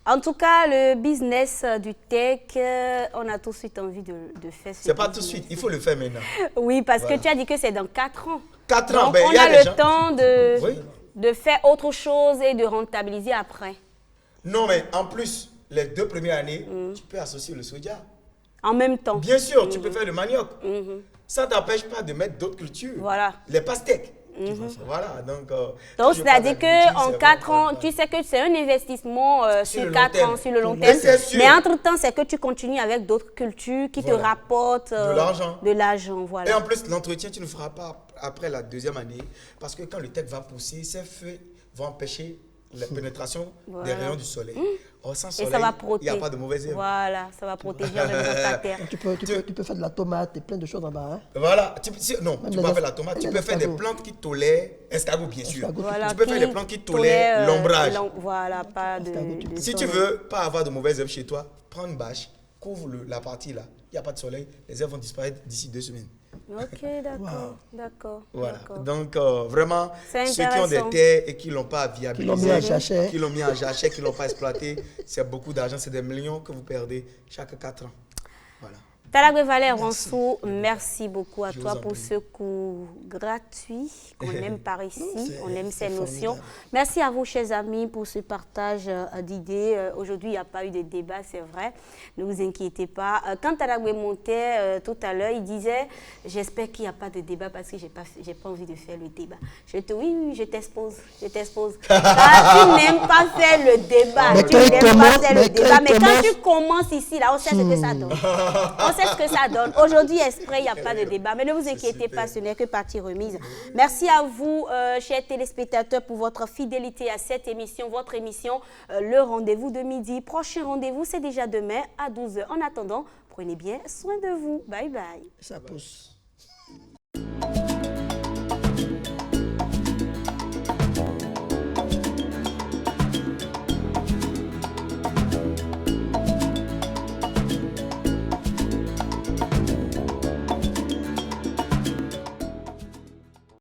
S1: En tout cas, le business du tech, on a tout de suite envie de faire ce
S7: C'est pas tout de suite, il faut le faire maintenant.
S1: Oui, parce que tu as dit que c'est dans 4 ans.
S7: 4 ans,
S1: donc,
S7: ben,
S1: on a le temps de faire autre chose et de rentabiliser après.
S7: Non, mais en plus, les 2 premières années, tu peux associer le soja.
S1: En même temps.
S7: Bien sûr, tu peux faire le manioc. Ça ne t'empêche pas de mettre d'autres cultures.
S1: Voilà.
S7: Les pastèques. Voilà, donc
S1: c'est-à-dire qu'en 4 ans, tu sais que c'est un investissement sur 4 ans, sur le long terme. Mais entre-temps, c'est que tu continues avec d'autres cultures qui te rapportent de l'argent. Voilà.
S7: Et en plus, l'entretien, tu ne feras pas après la 2e année. Parce que quand le tech va pousser, ces feux vont empêcher la pénétration des rayons du soleil. Sans soleil, il n'y a pas de mauvaise herbe.
S1: Voilà, ça va protéger ta terre.
S2: Tu peux faire de la tomate et plein de choses en bas. Hein?
S7: Voilà, tu peux pas faire la tomate, tu peux faire des plantes qui tolèrent, escargot bien sûr.
S1: Voilà,
S7: tu peux faire des plantes qui tolèrent l'ombrage.
S1: Voilà, pas de
S7: si tu veux pas avoir de mauvaises herbes chez toi, prends une bâche, couvre la partie là, il n'y a pas de soleil, les herbes vont disparaître d'ici 2 semaines.
S1: Ok, d'accord.
S7: Voilà. Donc, vraiment, ceux qui ont des terres et qui ne l'ont pas viabilisé, qui l'ont mis en jachère, qui ne l'ont pas exploité, c'est beaucoup d'argent, c'est des millions que vous perdez chaque 4 ans. Voilà.
S1: Talagwe Valère Ransou, merci beaucoup à toi pour ce cours gratuit qu'on aime par ici, on aime ces notions. Merci à vous, chers amis, pour ce partage d'idées. Aujourd'hui, il n'y a pas eu de débat, c'est vrai. Ne vous inquiétez pas. Quand Talagwe montait tout à l'heure, il disait « J'espère qu'il n'y a pas de débat parce que je n'ai pas envie de faire le débat. » Oui, je t'expose. Tu n'aimes pas faire le débat. Mais quand tu commences ici, là, on sait ce que ça donne. C'est ce que ça donne. Aujourd'hui, Esprit, il n'y a pas de débat. Mais ne vous inquiétez pas, ce n'est que partie remise. Merci à vous, chers téléspectateurs, pour votre fidélité à cette émission, votre émission, le rendez-vous de midi. Prochain rendez-vous, c'est déjà demain à 12h. En attendant, prenez bien soin de vous. Bye bye.
S2: Ça pousse.